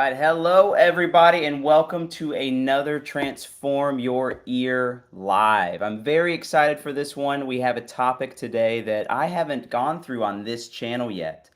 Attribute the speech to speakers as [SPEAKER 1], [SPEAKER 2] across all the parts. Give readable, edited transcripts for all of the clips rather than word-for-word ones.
[SPEAKER 1] right. Hello, everybody, and welcome to another Transform Your Ear Live. I'm very excited for this one. We have a topic today that I haven't gone through on this channel yet.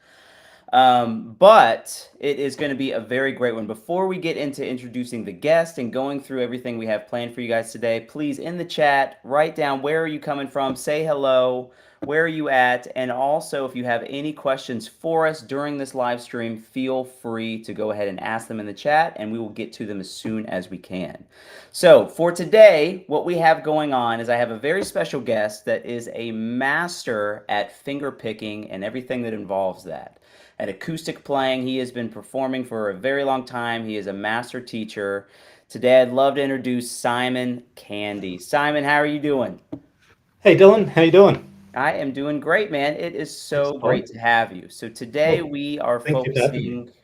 [SPEAKER 1] But it is going to be a very great one. Before we get into introducing the guest and going through everything we have planned for you guys today, please in the chat, write down where are you coming from, say hello, where are you at, and also if you have any questions for us during this live stream, feel free to go ahead and ask them in the chat and we will get to them as soon as we can. So for today, what we have going on is I have a very special guest that is a master at finger picking and everything that involves that. At acoustic playing, he has been performing for a very long time. He is a master teacher. Today, I'd love to introduce Simon Candy. Simon, how are you doing?
[SPEAKER 2] Hey Dylan, how you doing?
[SPEAKER 1] I am doing great, man. It is so
[SPEAKER 2] Excellent.
[SPEAKER 1] great to have you. So today
[SPEAKER 2] Well,
[SPEAKER 1] we are
[SPEAKER 2] thank you for having me.
[SPEAKER 1] focusing.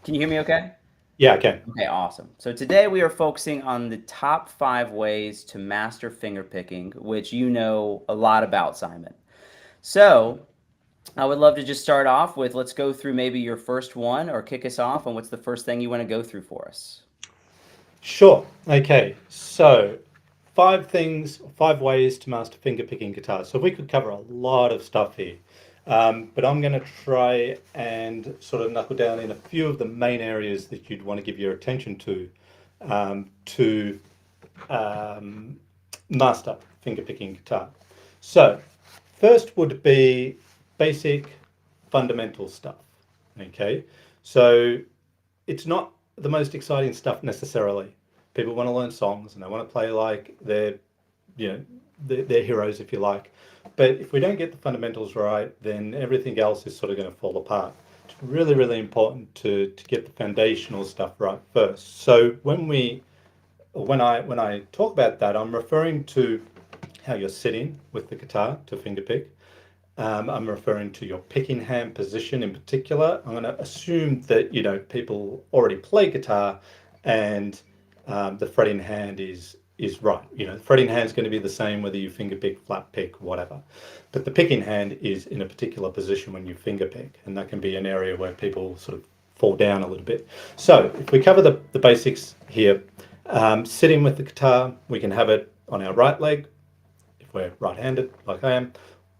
[SPEAKER 1] Can you hear me okay?
[SPEAKER 2] Yeah, okay.
[SPEAKER 1] Okay, awesome. So today we are focusing on the top 5 ways to master finger picking, which you know a lot about, Simon. So I would love to just start off with let's go through maybe your first one or kick us off on what's the first thing you want to go through for us.
[SPEAKER 2] Sure. Okay. So, 5 ways to master finger picking guitar. So we could cover a lot of stuff here, but I'm going to try and sort of knuckle down in a few of the main areas that you'd want to give your attention to master finger picking guitar. So, first would be basic fundamental stuff. Okay. So it's not the most exciting stuff necessarily. People want to learn songs and they want to play like their heroes, if you like. But if we don't get the fundamentals right, then everything else is sort of going to fall apart. It's really, really important to get the foundational stuff right first. So when I talk about that, I'm referring to how you're sitting with the guitar to fingerpick. I'm referring to your picking hand position in particular. I'm going to assume that people already play guitar, and the fretting hand is right. The fretting hand is going to be the same whether you finger pick, flat pick, whatever. But the picking hand is in a particular position when you finger pick, and that can be an area where people sort of fall down a little bit. So if we cover the basics here, sitting with the guitar, we can have it on our right leg if we're right-handed, like I am.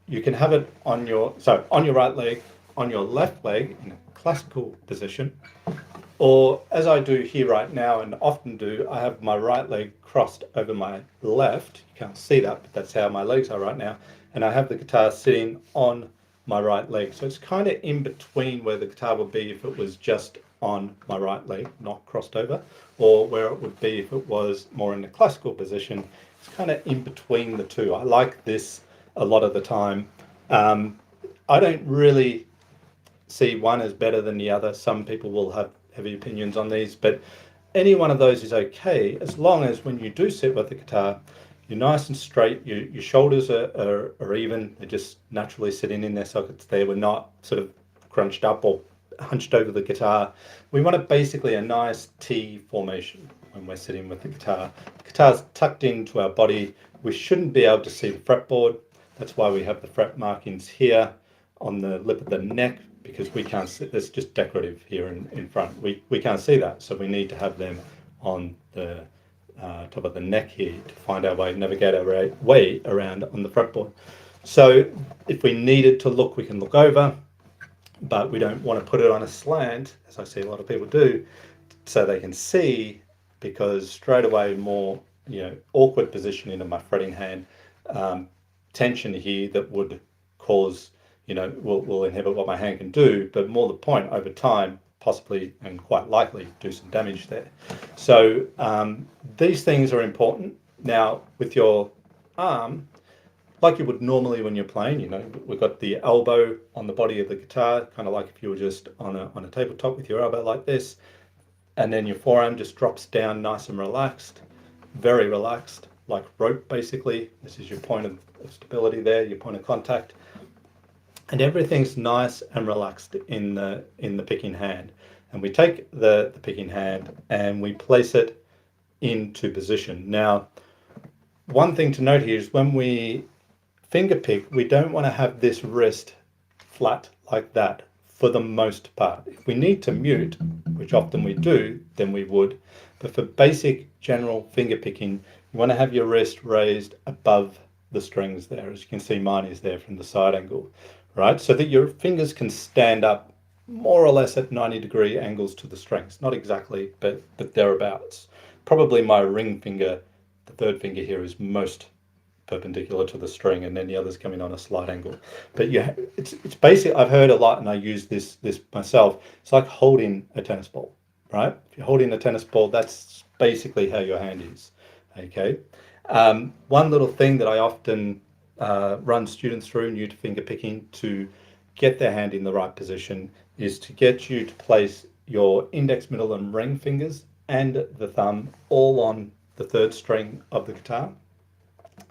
[SPEAKER 2] You can have it on your right leg, on your left leg in a classical position, or as I do here right now and often do, I have my right leg crossed over my left. You can't see that, but that's how my legs are right now. And I have the guitar sitting on my right leg. So it's kind of in between where the guitar would be if it was just on my right leg, not crossed over, or where it would be if it was more in the classical position. It's kind of in between the two. I like this a lot of the time. I don't really see one as better than the other. Some people will have heavy opinions on these, but any one of those is okay as long as when you do sit with the guitar, you're nice and straight, your shoulders are even, they're just naturally sitting in their sockets there. We're not sort of crunched up or hunched over the guitar. We want basically a nice T formation when we're sitting with the guitar. The guitar's tucked into our body. We shouldn't be able to see the fretboard. That's why we have the fret markings here on the lip of the neck, because we can't see, it's just decorative here in front. We can't see that, so we need to have them on the top of the neck here to find our way, navigate our way around on the fretboard. So if we needed to look, we can look over, but we don't want to put it on a slant, as I see a lot of people do, so they can see, because straight away more awkward positioning of my fretting hand, tension here that would cause will inhibit what my hand can do, but more the point over time, possibly and quite likely do some damage there. So these things are important. Now with your arm, like you would normally when you're playing, we've got the elbow on the body of the guitar, kind of like if you were just on a tabletop with your elbow like this, and then your forearm just drops down nice and relaxed, very relaxed, like rope basically. This is your point of stability there, your point of contact. And everything's nice and relaxed in the picking hand. And we take the picking hand and we place it into position. Now, one thing to note here is when we finger pick, we don't want to have this wrist flat like that, for the most part. If we need to mute, which often we do, then we would. But for basic general finger picking, you want to have your wrist raised above the strings there. As you can see, mine is there from the side angle, right? So that your fingers can stand up more or less at 90-degree angles to the strings. Not exactly, but thereabouts. Probably my ring finger, the third finger here, is most perpendicular to the string, and then the others coming on a slight angle. But yeah, it's basic. I've heard a lot, and I use this myself. It's like holding a tennis ball, right? If you're holding a tennis ball, that's basically how your hand is. Okay. One little thing that I often run students through new to finger picking to get their hand in the right position is to get you to place your index, middle, and ring fingers and the thumb all on the third string of the guitar.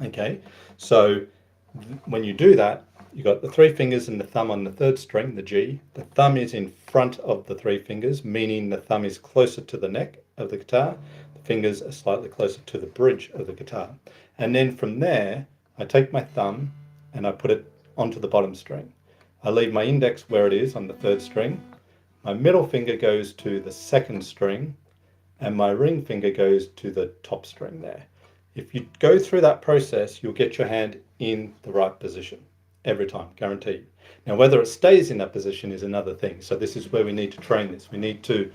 [SPEAKER 2] Okay, so when you do that, you've got the three fingers and the thumb on the third string, the G. The thumb is in front of the three fingers, meaning the thumb is closer to the neck of the guitar. The fingers are slightly closer to the bridge of the guitar. And then from there, I take my thumb and I put it onto the bottom string. I leave my index where it is on the third string. My middle finger goes to the second string, and my ring finger goes to the top string there. If you go through that process, you'll get your hand in the right position every time, guaranteed. Now, whether it stays in that position is another thing. So this is where we need to train this. We need to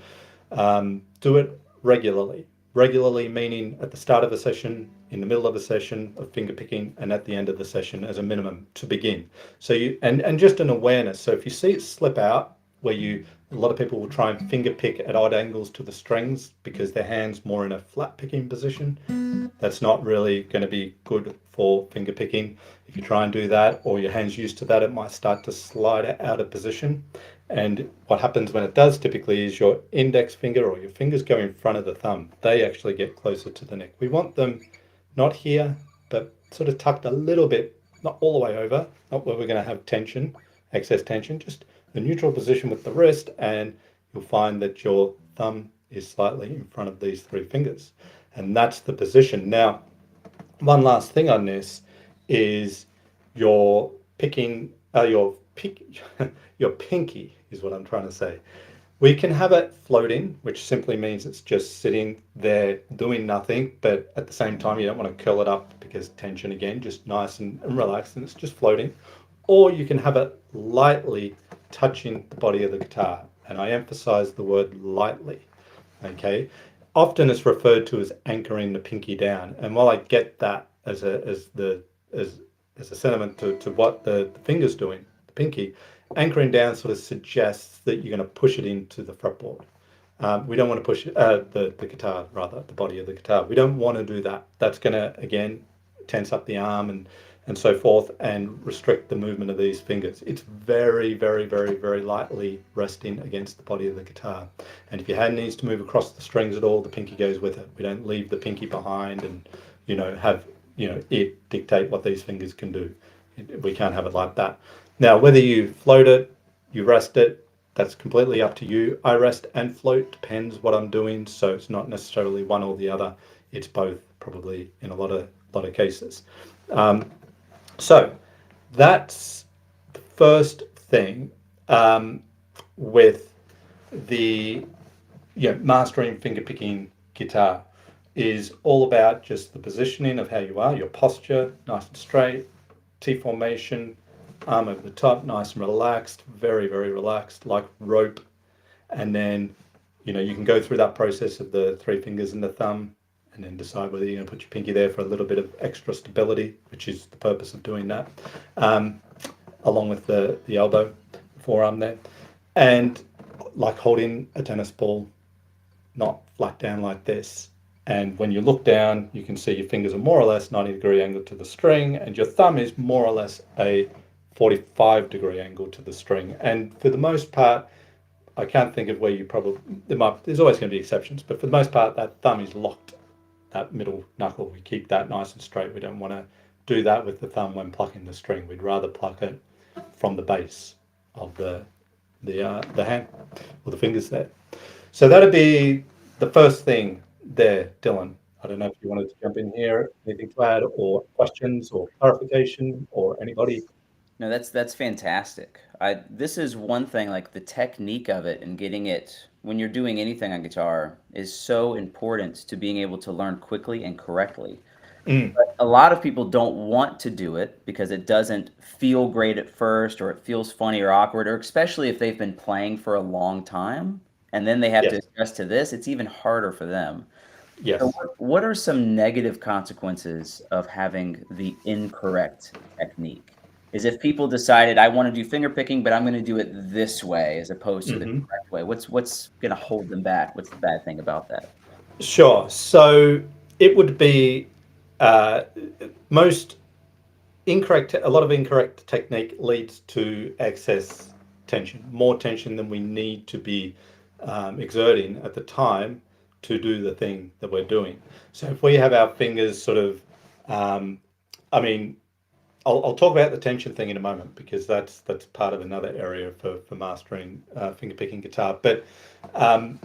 [SPEAKER 2] do it regularly. Regularly meaning at the start of a session, in the middle of a session of finger picking, and at the end of the session as a minimum to begin. So you and just an awareness. So if you see it slip out, where a lot of people will try and finger pick at odd angles to the strings because their hand's more in a flat picking position. That's not really going to be good for finger picking. If you try and do that, or your hand's used to that, it might start to slide out of position. And what happens when it does typically is your index finger or your fingers go in front of the thumb. They actually get closer to the neck. We want them not here, but sort of tucked a little bit, not all the way over, not where we're going to have tension, excess tension, just a neutral position with the wrist, and you'll find that your thumb is slightly in front of these three fingers. And that's the position. Now, one last thing on this is your picking, your pinky is what I'm trying to say. We can have it floating, which simply means it's just sitting there doing nothing, but at the same time, you don't want to curl it up because tension again, just nice and relaxed, and it's just floating. Or you can have it lightly touching the body of the guitar. And I emphasize the word lightly, okay? Often it's referred to as anchoring the pinky down. And while I get that as a sentiment to what the finger's doing, the pinky, anchoring down sort of suggests that you're going to push it into the fretboard. We don't want to push the guitar, rather, the body of the guitar. We don't want to do that. That's going to, again, tense up the arm and so forth and restrict the movement of these fingers. It's very, very, very, very lightly resting against the body of the guitar. And if your hand needs to move across the strings at all, the pinky goes with it. We don't leave the pinky behind and, have, it dictate what these fingers can do. We can't have it like that. Now, whether you float it, you rest it, that's completely up to you. I rest and float, depends what I'm doing. So it's not necessarily one or the other. It's both, probably, in a lot of cases. So that's the first thing with the mastering fingerpicking guitar is all about just the positioning of how you are, your posture, nice and straight, T formation, arm over the top, nice and relaxed, very, very relaxed, like rope. And then, you can go through that process of the three fingers and the thumb, and then decide whether you're going to put your pinky there for a little bit of extra stability, which is the purpose of doing that, along with the elbow, the forearm there. And like holding a tennis ball, not flat down like this. And when you look down, you can see your fingers are more or less 90-degree angle to the string, and your thumb is more or less a 45-degree angle to the string. And for the most part, I can't think of where you probably, there's always going to be exceptions, but for the most part, that thumb is locked. That middle knuckle, we keep that nice and straight. We don't want to do that with the thumb when plucking the string. We'd rather pluck it from the base of the hand or the fingers there. So that'd be the first thing there, Dylan. I don't know if you wanted to jump in here, anything to add, or questions, or clarification, or anybody.
[SPEAKER 1] No, that's fantastic. This is one thing, like the technique of it and getting it when you're doing anything on guitar is so important to being able to learn quickly and correctly.
[SPEAKER 2] Mm,
[SPEAKER 1] A lot of people don't want to do it because it doesn't feel great at first, or it feels funny or awkward, or especially if they've been playing for a long time and then they have to
[SPEAKER 2] yes,
[SPEAKER 1] adjust to this, it's even harder for them. So
[SPEAKER 2] yes.
[SPEAKER 1] what are some negative consequences of having the incorrect technique? Is if people decided I want to do finger picking, but I'm going to do it this way as opposed to the
[SPEAKER 2] Hmm.
[SPEAKER 1] correct way. What's going to hold them back? What's the bad thing about that?
[SPEAKER 2] Sure. So it would be uh, most incorrect. A lot of incorrect technique leads to excess tension, more tension than we need to be exerting at the time to do the thing that we're doing. So if we have our fingers sort of, um, I mean, I'll talk about the tension thing in a moment because that's part of another area for mastering finger picking guitar. But um,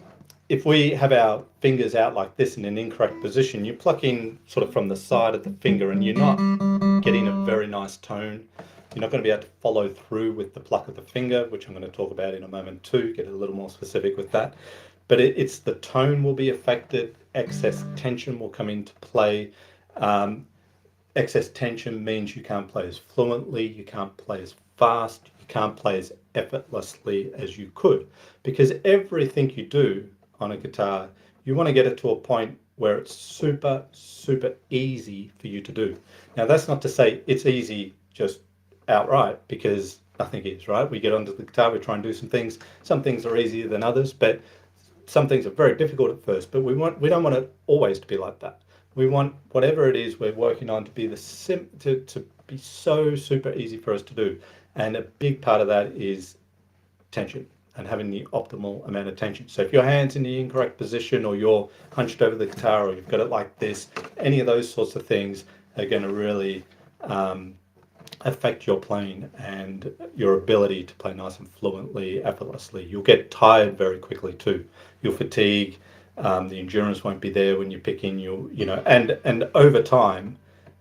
[SPEAKER 2] if we have our fingers out like this in an incorrect position, you're plucking sort of from the side of the finger and you're not getting a very nice tone. You're not going to be able to follow through with the pluck of the finger, which I'm going to talk about in a moment too, get a little more specific with that. But it's the tone will be affected, excess tension will come into play. Um, Excess tension means you can't play as fluently, you can't play as fast, you can't play as effortlessly as you could. Because everything you do on a guitar, you want to get it to a point where it's super, super easy for you to do. Now, that's not to say it's easy just outright, because nothing is, right? We get onto the guitar, we try and do some things. Some things are easier than others, but some things are very difficult at first, but we don't want it always to be like that. We want whatever it is we're working on to be to be so super easy for us to do. And a big part of that is tension and having the optimal amount of tension. So if your hand's in the incorrect position or you're hunched over the guitar or you've got it like this, any of those sorts of things are going to really um, affect your playing and your ability to play nice and fluently, effortlessly. You'll get tired very quickly too. You'll fatigue. The endurance won't be there when you're picking. And over time,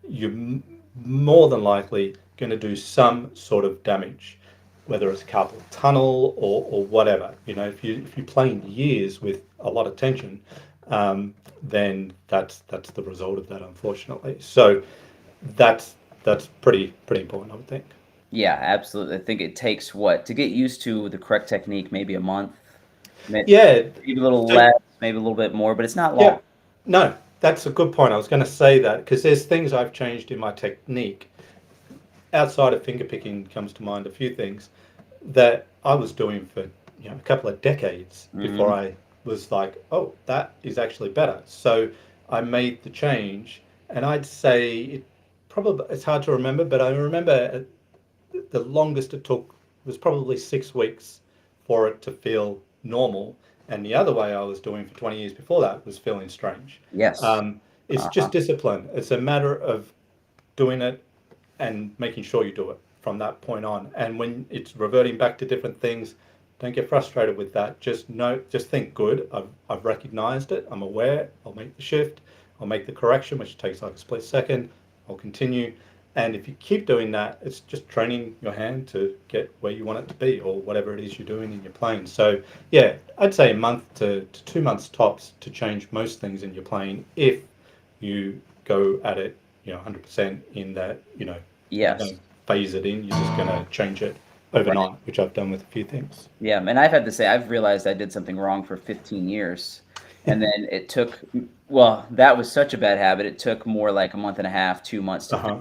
[SPEAKER 2] you're more than likely going to do some sort of damage, whether it's carpal tunnel or whatever. If you're playing years with a lot of tension, then that's the result of that, unfortunately. So that's that's pretty important, I would think.
[SPEAKER 1] Yeah, absolutely. I think it takes what to get used to the correct technique, maybe a month,
[SPEAKER 2] Yeah.
[SPEAKER 1] maybe a little
[SPEAKER 2] So
[SPEAKER 1] less, maybe a little bit more, but it's not long.
[SPEAKER 2] yeah, no, that's a good point. I was going to say that because there's things I've changed in my technique outside of finger picking. Comes to mind a few things that I was doing for a couple of decades before
[SPEAKER 1] Hmm.
[SPEAKER 2] I was like, oh, that is actually better. So I made the change, and I'd say probably it's hard to remember, but I remember the longest it took was probably 6 weeks for it to feel normal. And the other way I was doing for 20 years before that was feeling strange.
[SPEAKER 1] Yes.
[SPEAKER 2] It's
[SPEAKER 1] Uh-huh.
[SPEAKER 2] just discipline. It's a matter of doing it and making sure you do it from that point on. And when it's reverting back to different things, don't get frustrated with that. Just think good. I've recognized it. I'm aware. I'll make the shift. I'll make the correction, which takes like a split second. I'll continue. And if you keep doing that, it's just training your hand to get where you want it to be or whatever it is you're doing in your playing. So, yeah, I'd say a month to 2 months tops to change most things in your playing if you go at it, 100% in that, you're not
[SPEAKER 1] Yes.
[SPEAKER 2] going to phase it in, you're just going to change it
[SPEAKER 1] Right.
[SPEAKER 2] overnight, which I've done with a few things.
[SPEAKER 1] Yeah, and I've had to say I've realized I did something wrong for 15 years, and then it took well, that was such a bad habit. It took more like a month and a half, 2 months to fix.
[SPEAKER 2] Uh-huh.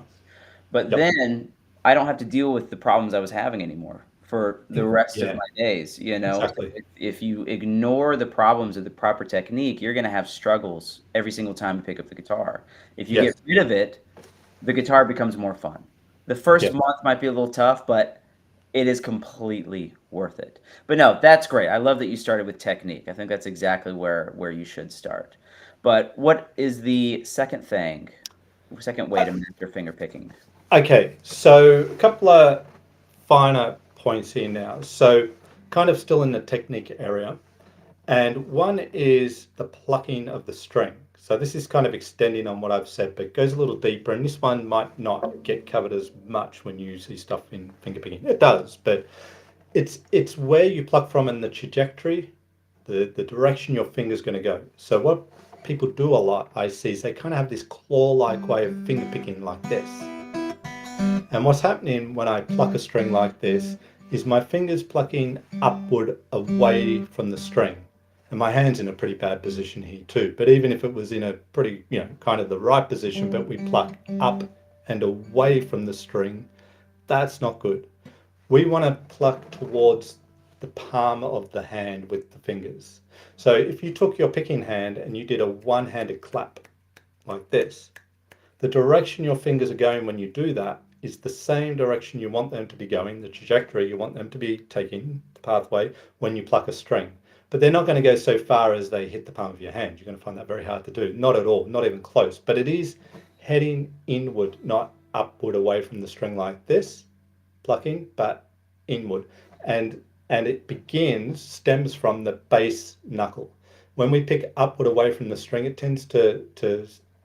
[SPEAKER 1] But
[SPEAKER 2] Yep.
[SPEAKER 1] then I don't have to deal with the problems I was having anymore for the rest of
[SPEAKER 2] Yeah,
[SPEAKER 1] my days, you know? So
[SPEAKER 2] exactly.
[SPEAKER 1] if you ignore the problems of the proper technique, you're gonna have struggles every single time you pick up the guitar. If you get
[SPEAKER 2] Yes.
[SPEAKER 1] rid of it, the guitar becomes more fun. The first
[SPEAKER 2] Yes.
[SPEAKER 1] month might be a little tough, but it is completely worth it. But no, that's great. I love that you started with technique. I think that's exactly where you should start. But what is the second way to master finger picking?
[SPEAKER 2] Okay, so a couple of finer points here now. So, kind of still in the technique area. And one is the plucking of the string. So this is kind of extending on what I've said, but goes a little deeper, and this one might not get covered as much when you see stuff in fingerpicking. It does, but it's where you pluck from and the trajectory, the direction your finger's going to go. So what people do a lot, I see, is they kind of have this claw-like way of fingerpicking like this. And what's happening when I pluck a string like this is my finger's plucking upward away from the string. And my hand's in a pretty bad position here too. But even if it was in a pretty, kind of the right position, but we pluck up and away from the string, that's not good. We want to pluck towards the palm of the hand with the fingers. So if you took your picking hand and you did a one-handed clap like this, the direction your fingers are going when you do that is the same direction you want them to be going, the trajectory you want them to be taking, the pathway, when you pluck a string. But they're not going to go so far as they hit the palm of your hand. You're going to find that very hard to do. Not at all, not even close. But it is heading inward, not upward away from the string like this, plucking, but inward. And it stems from the base knuckle. When we pick upward away from the string, it tends to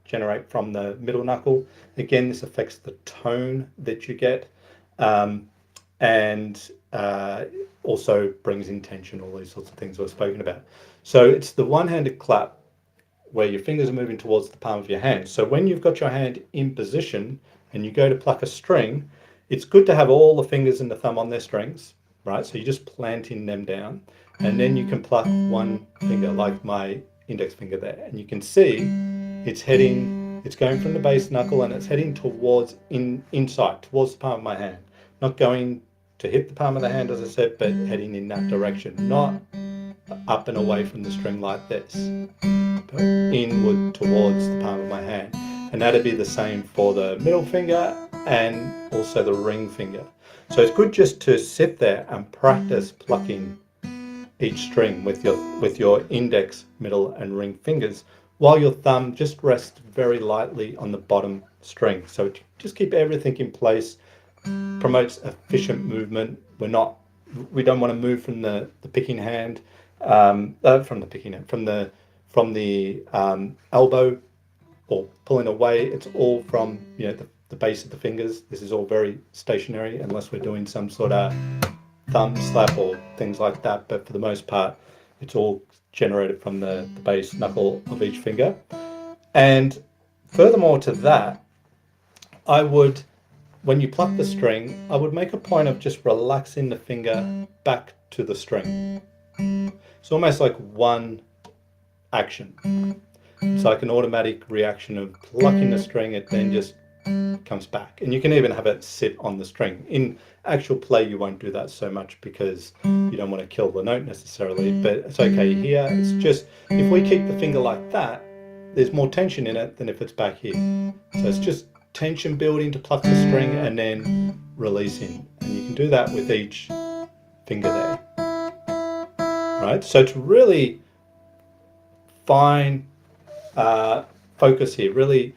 [SPEAKER 2] generate from the middle knuckle. Again, this affects the tone that you get, and also brings in tension, all these sorts of things we've spoken about. So it's the one-handed clap where your fingers are moving towards the palm of your hand. So when you've got your hand in position and you go to pluck a string, it's good to have all the fingers and the thumb on their strings, right? So you're just planting them down, and then you can pluck one finger, like my index finger there, and you can see it's going from the base knuckle and it's heading towards inside, towards the palm of my hand. Not going to hit the palm of the hand, as I said, but heading in that direction, not up and away from the string like this, but inward towards the palm of my hand. And that'd be the same for the middle finger and also the ring finger. So it's good just to sit there and practice plucking each string with your index, middle and ring fingers, while your thumb just rests very lightly on the bottom string. So just keep everything in place, promotes efficient movement. We don't want to move from the picking hand, from the elbow, or pulling away. It's all from the base of the fingers. This is all very stationary unless we're doing some sort of thumb slap or things like that. But for the most part, it's all generated from the base knuckle of each finger. And furthermore to that, when you pluck the string, I would make a point of just relaxing the finger back to the string. It's almost like one action. It's like an automatic reaction of plucking the string, it then just comes back. And you can even have it sit on the string. In actual play, you won't do that so much because you don't want to kill the note necessarily, but it's okay here. It's just, if we keep the finger like that, there's more tension in it than if it's back here. So it's just tension building to pluck the string and then releasing. And you can do that with each finger there. Right? So it's really fine focus here, really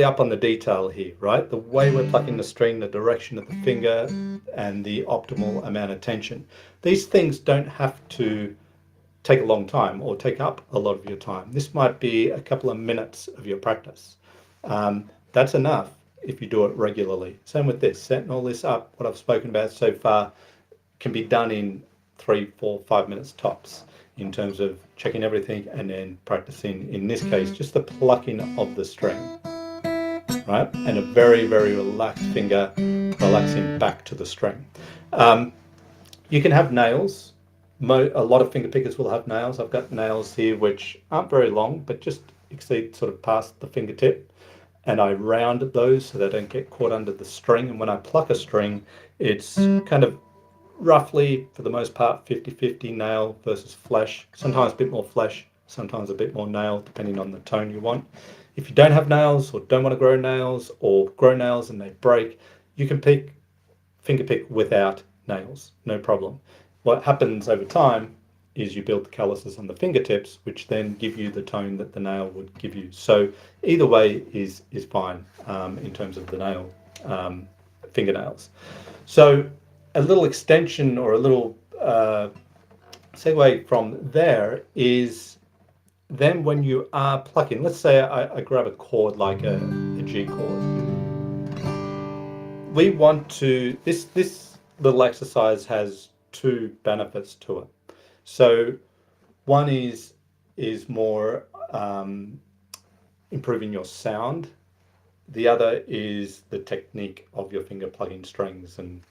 [SPEAKER 2] up on the detail here, right? The way we're plucking the string, the direction of the finger, and the optimal amount of tension. These things don't have to take a long time or take up a lot of your time. This might be a couple of minutes of your practice. That's enough if you do it regularly. Same with this, setting all this up, what I've spoken about so far, can be done in 3, 4, 5 minutes tops, in terms of checking everything and then practicing, in this case, just the plucking of the string, right? And a very, very relaxed finger, relaxing back to the string. You can have nails. A lot of finger pickers will have nails. I've got nails here which aren't very long, but just exceed sort of past the fingertip. And I round those so they don't get caught under the string. And when I pluck a string, it's kind of roughly, for the most part, 50-50 nail versus flesh. Sometimes a bit more flesh, sometimes a bit more nail, depending on the tone you want. If you don't have nails or don't want to grow nails, or grow nails and they break, you can finger pick without nails, no problem. What happens over time is you build the calluses on the fingertips, which then give you the tone that the nail would give you. So either way is fine in terms of the nail, fingernails. So a little extension or a little segue from there is then when you are plucking, let's say I grab a chord like a G chord. We want to, this little exercise has two benefits to it. So one is more improving your sound. The other is the technique of your finger plugging strings and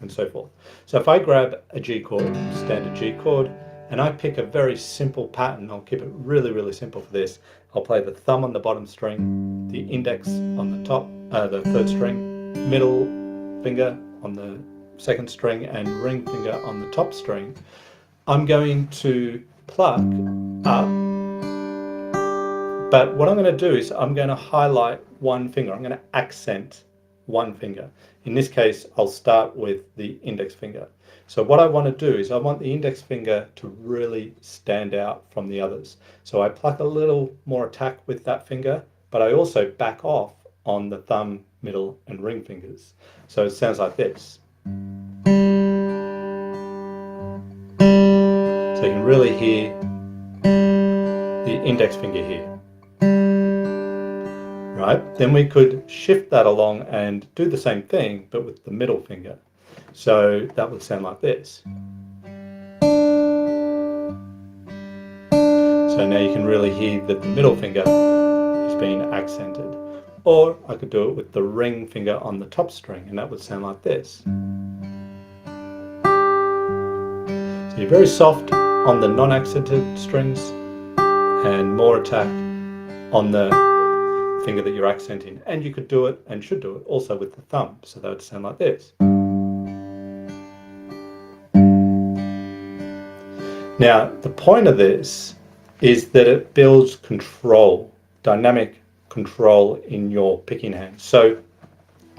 [SPEAKER 2] so forth. So if I grab a G chord, standard G chord, and I pick a very simple pattern, I'll keep it really, really simple for this. I'll play the thumb on the bottom string, the index on the top, the third string, middle finger on the second string, and ring finger on the top string. I'm going to pluck up, but what I'm going to do is I'm going to highlight one finger. I'm going to accent one finger. In this case, I'll start with the index finger. So what I want to do is I want the index finger to really stand out from the others. So I pluck a little more attack with that finger, but I also back off on the thumb, middle, and ring fingers. So it sounds like this. So you can really hear the index finger here. Right? Then we could shift that along and do the same thing, but with the middle finger. So that would sound like this. So now you can really hear that the middle finger is being accented. Or I could do it with the ring finger on the top string, and that would sound like this. So you're very soft on the non-accented strings and more attack on the finger that you're accenting. And you could do it, and should do it, also with the thumb. So that would sound like this. Now, the point of this is that it builds control, dynamic control in your picking hand. So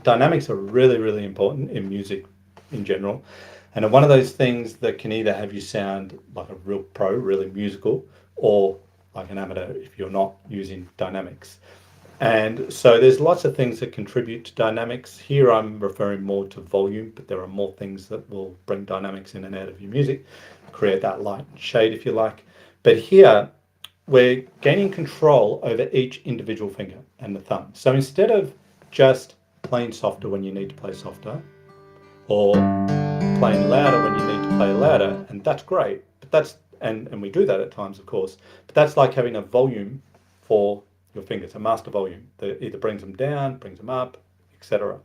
[SPEAKER 2] dynamics are really, really important in music in general. And one of those things that can either have you sound like a real pro, really musical, or like an amateur if you're not using dynamics. And so there's lots of things that contribute to dynamics. Here I'm referring more to volume, but there are more things that will bring dynamics in and out of your music, create that light and shade if you like. But here we're gaining control over each individual finger and the thumb. So instead of just playing softer when you need to play softer, or playing louder when you need to play louder, and that's great, but that's, and we do that at times of course, but that's like having a volume for your fingers, a master volume that either brings them down, brings them up, etc.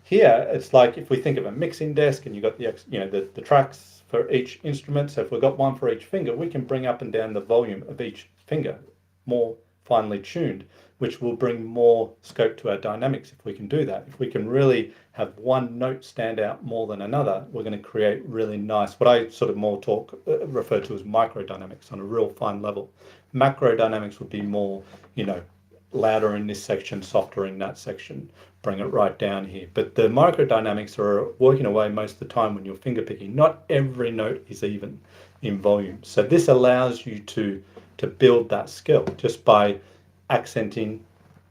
[SPEAKER 2] Here, it's like if we think of a mixing desk and you've got the tracks for each instrument. So if we've got one for each finger, we can bring up and down the volume of each finger, more finely tuned, which will bring more scope to our dynamics if we can do that. If we can really have one note stand out more than another, we're going to create really nice, what I sort of more refer to as microdynamics on a real fine level. Macrodynamics would be more, louder in this section, softer in that section, bring it right down here. But the microdynamics are working away most of the time when you're finger picking. Not every note is even in volume. So this allows you to build that skill just by accenting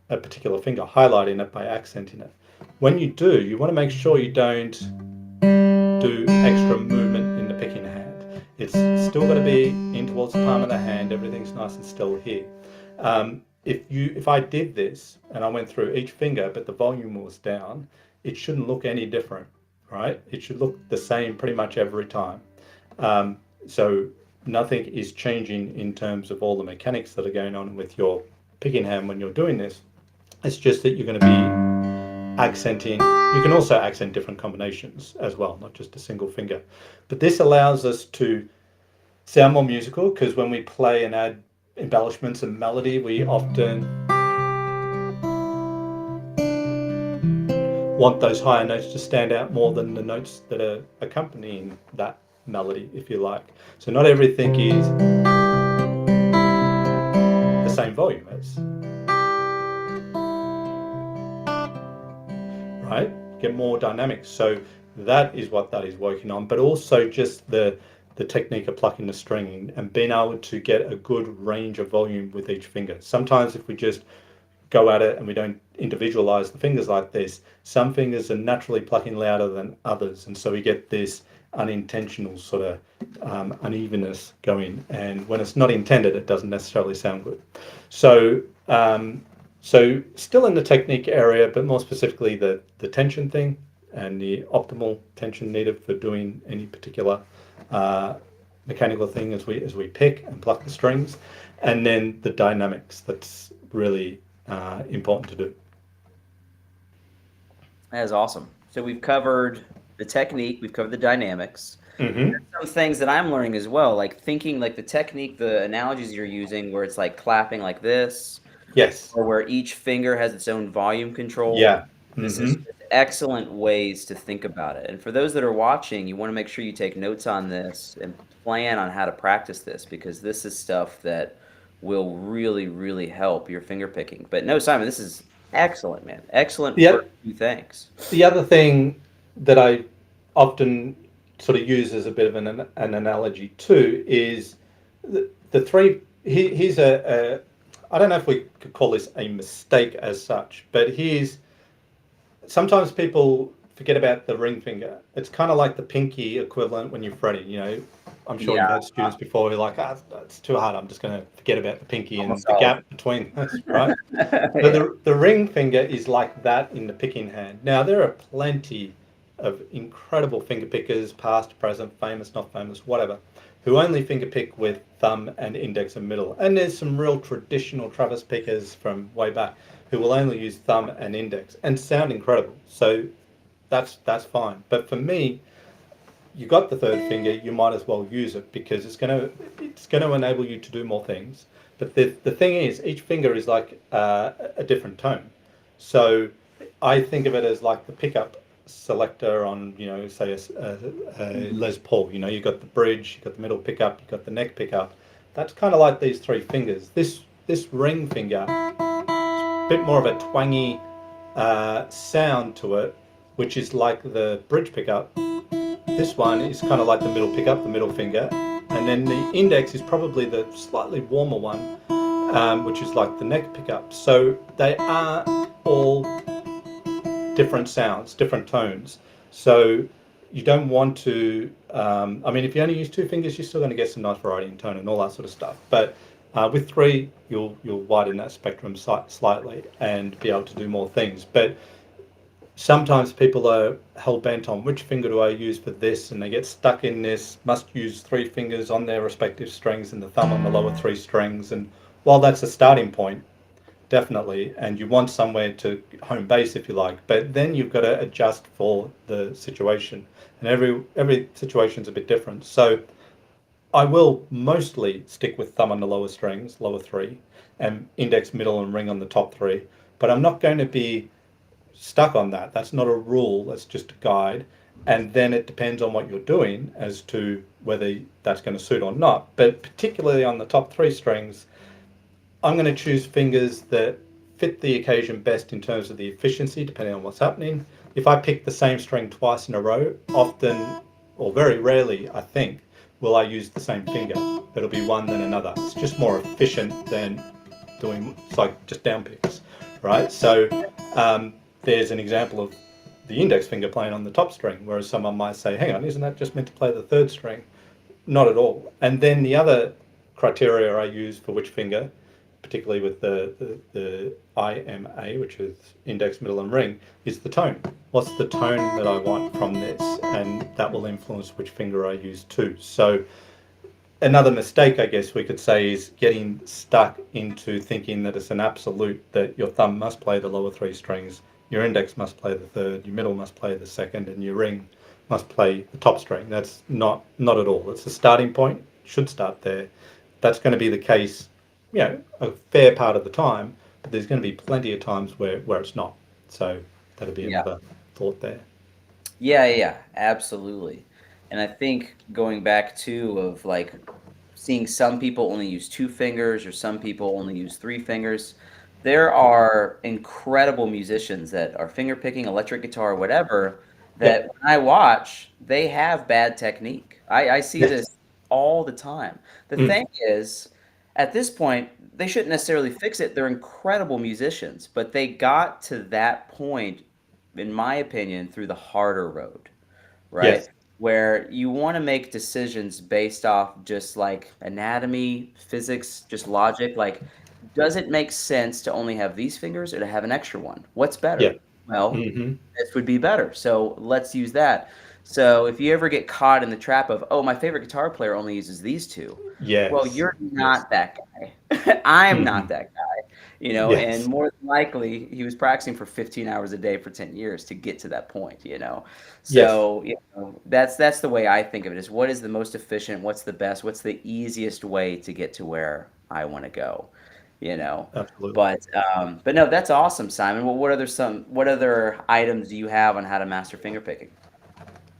[SPEAKER 2] a particular finger, highlighting it by accenting it. When you do, you want to make sure you don't do extra movement in the picking hand. It's still got to be in towards the palm of the hand, everything's nice and still here. If I did this and I went through each finger but the volume was down, it shouldn't look any different, right? It should look the same pretty much every time. So nothing is changing in terms of all the mechanics that are going on with your picking hand when you're doing this. It's just that you're going to be accenting. You can also accent different combinations as well, not just a single finger. But this allows us to sound more musical, because when we play and add embellishments and melody, we often want those higher notes to stand out more than the notes that are accompanying that melody, if you like. So not everything is the same volume as, right? Get more dynamics. So that is what that is working on, but also just the technique of plucking the string and being able to get a good range of volume with each finger. Sometimes if we just go at it and we don't individualize the fingers like this, some fingers are naturally plucking louder than others, and so we get this unintentional sort of unevenness going. And when it's not intended, it doesn't necessarily sound good. So, so still in the technique area, but more specifically the tension thing and the optimal tension needed for doing any particular uh, mechanical thing as we pick and pluck the strings, and then the dynamics. That's really important to do.
[SPEAKER 1] That is awesome. So we've covered the technique, we've covered the dynamics.
[SPEAKER 2] Mm-hmm.
[SPEAKER 1] Some things that I'm learning as well, like thinking like the technique, the analogies you're using, where it's like clapping like this,
[SPEAKER 2] Yes.
[SPEAKER 1] or where each finger has its own volume control.
[SPEAKER 2] Yeah.
[SPEAKER 1] This is
[SPEAKER 2] Mm-hmm.
[SPEAKER 1] just excellent ways to think about it. And for those that are watching, you want to make sure you take notes on this and plan on how to practice this because this is stuff that will really, really help your finger picking. But no, Simon, this is excellent, man. Excellent
[SPEAKER 2] The
[SPEAKER 1] first few things.
[SPEAKER 2] the other thing that I often sort of use as a bit of an analogy too is the three. Here's a I don't know if we could call this a mistake as such, but here's sometimes people forget about the ring finger. It's kind of like the pinky equivalent when you're fretting. You know, I'm sure
[SPEAKER 1] Yeah,
[SPEAKER 2] you've had students before who are like, it's too hard. I'm just going to forget about the pinky and
[SPEAKER 1] almost
[SPEAKER 2] the
[SPEAKER 1] all
[SPEAKER 2] gap between us, right?
[SPEAKER 1] of
[SPEAKER 2] But
[SPEAKER 1] them.
[SPEAKER 2] the ring finger is like that in the picking hand. Now, there are plenty of incredible finger pickers, past, present, famous, not famous, whatever, who only finger pick with thumb and index and middle. And there's some real traditional Travis pickers from way back who will only use thumb and index and sound incredible. So that's fine. But for me, you got the third finger, you might as well use it because it's gonna enable you to do more things. But the thing is, each finger is like a different tone. So I think of it as like the pickup selector on, you know, say a
[SPEAKER 1] Mhm.
[SPEAKER 2] Les Paul. You know, you got the bridge, you got the middle pickup, you got the neck pickup. That's kind of like these three fingers. This ring finger, a bit more of a twangy sound to it, which is like the bridge pickup. This one is kind of like the middle pickup, the middle finger, and then the index is probably the slightly warmer one, which is like the neck pickup. So they are all different sounds, different tones. So you don't want to. I mean, if you only use two fingers, you're still going to get some nice variety in tone and all that sort of stuff. But with three, you'll widen that spectrum slightly and be able to do more things. But sometimes people are hell bent on which finger do I use for this, and they get stuck in this must use three fingers on their respective strings and the thumb on the lower three strings. And while that's a starting point, definitely, and you want somewhere to home base if you like, but then you've got to adjust for the situation, and every situation's a bit different. So I will mostly stick with thumb on the lower strings, lower three, and index, middle, and ring on the top three. But I'm not going to be stuck on that. That's not a rule, that's just a guide. And then it depends on what you're doing as to whether that's going to suit or not. But particularly on the top three strings, I'm going to choose fingers that fit the occasion best in terms of the efficiency, depending on what's happening. If I pick the same string twice in a row, often or very rarely, I think, will I use the same finger. It'll be one then another. It's just more efficient than doing, it's like just down picks, right? So there's an example of the index finger playing on the top string, whereas someone might say, hang on, isn't that just meant to play the third string? Not at all. And then the other criteria I use for which finger, particularly with the IMA, which is index, middle, and ring, is the tone. What's the tone that I want from this? And that will influence which finger I use too. So another mistake, I guess we could say, is getting stuck into thinking that it's an absolute that your thumb must play the lower three strings, your index must play the third, your middle must play the second, and your ring must play the top string. That's not at all. It's a starting point. Should start there. That's going to be the case, you know, a fair part of the time, but there's going to be plenty of times where it's not. So that'll be
[SPEAKER 1] Yeah.
[SPEAKER 2] another thought there.
[SPEAKER 1] Yeah, absolutely. And I think going back to of like seeing some people only use two fingers or some people only use three fingers. There are incredible musicians that are finger picking, electric guitar, whatever, that
[SPEAKER 2] Yep.
[SPEAKER 1] when I watch, they have bad technique. I see
[SPEAKER 2] Yes.
[SPEAKER 1] this all the time. The
[SPEAKER 2] Mm.
[SPEAKER 1] thing is, at this point, they shouldn't necessarily fix it. They're incredible musicians, but they got to that point, in my opinion, through the harder road, right?
[SPEAKER 2] Yes.
[SPEAKER 1] where you want to make decisions based off just like anatomy, physics, just logic. Like, does it make sense to only have these fingers or to have an extra one? What's
[SPEAKER 2] Yeah.
[SPEAKER 1] better? Well,
[SPEAKER 2] Hmm.
[SPEAKER 1] this would be better. So let's use that. So if you ever get caught in the trap of, oh, my favorite guitar player only uses these two, well,
[SPEAKER 2] Yes.
[SPEAKER 1] you're
[SPEAKER 2] Yes.
[SPEAKER 1] not that guy. I'm not
[SPEAKER 2] Hmm.
[SPEAKER 1] that guy, and
[SPEAKER 2] Yes.
[SPEAKER 1] more than likely, he was practicing for 15 hours a day for 10 years to get to that point.
[SPEAKER 2] Yes.
[SPEAKER 1] So, that's the way I think of it is what is the most efficient, what's the best, what's the easiest way to get to where I want to go, you know.
[SPEAKER 2] Absolutely.
[SPEAKER 1] But no, that's awesome, Simon. Well, what other items do you have on how to master finger picking?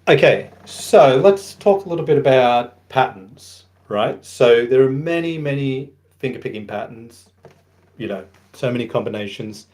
[SPEAKER 2] Okay, so let's talk a little bit about patterns, right? So there are many, many finger picking patterns, so many combinations,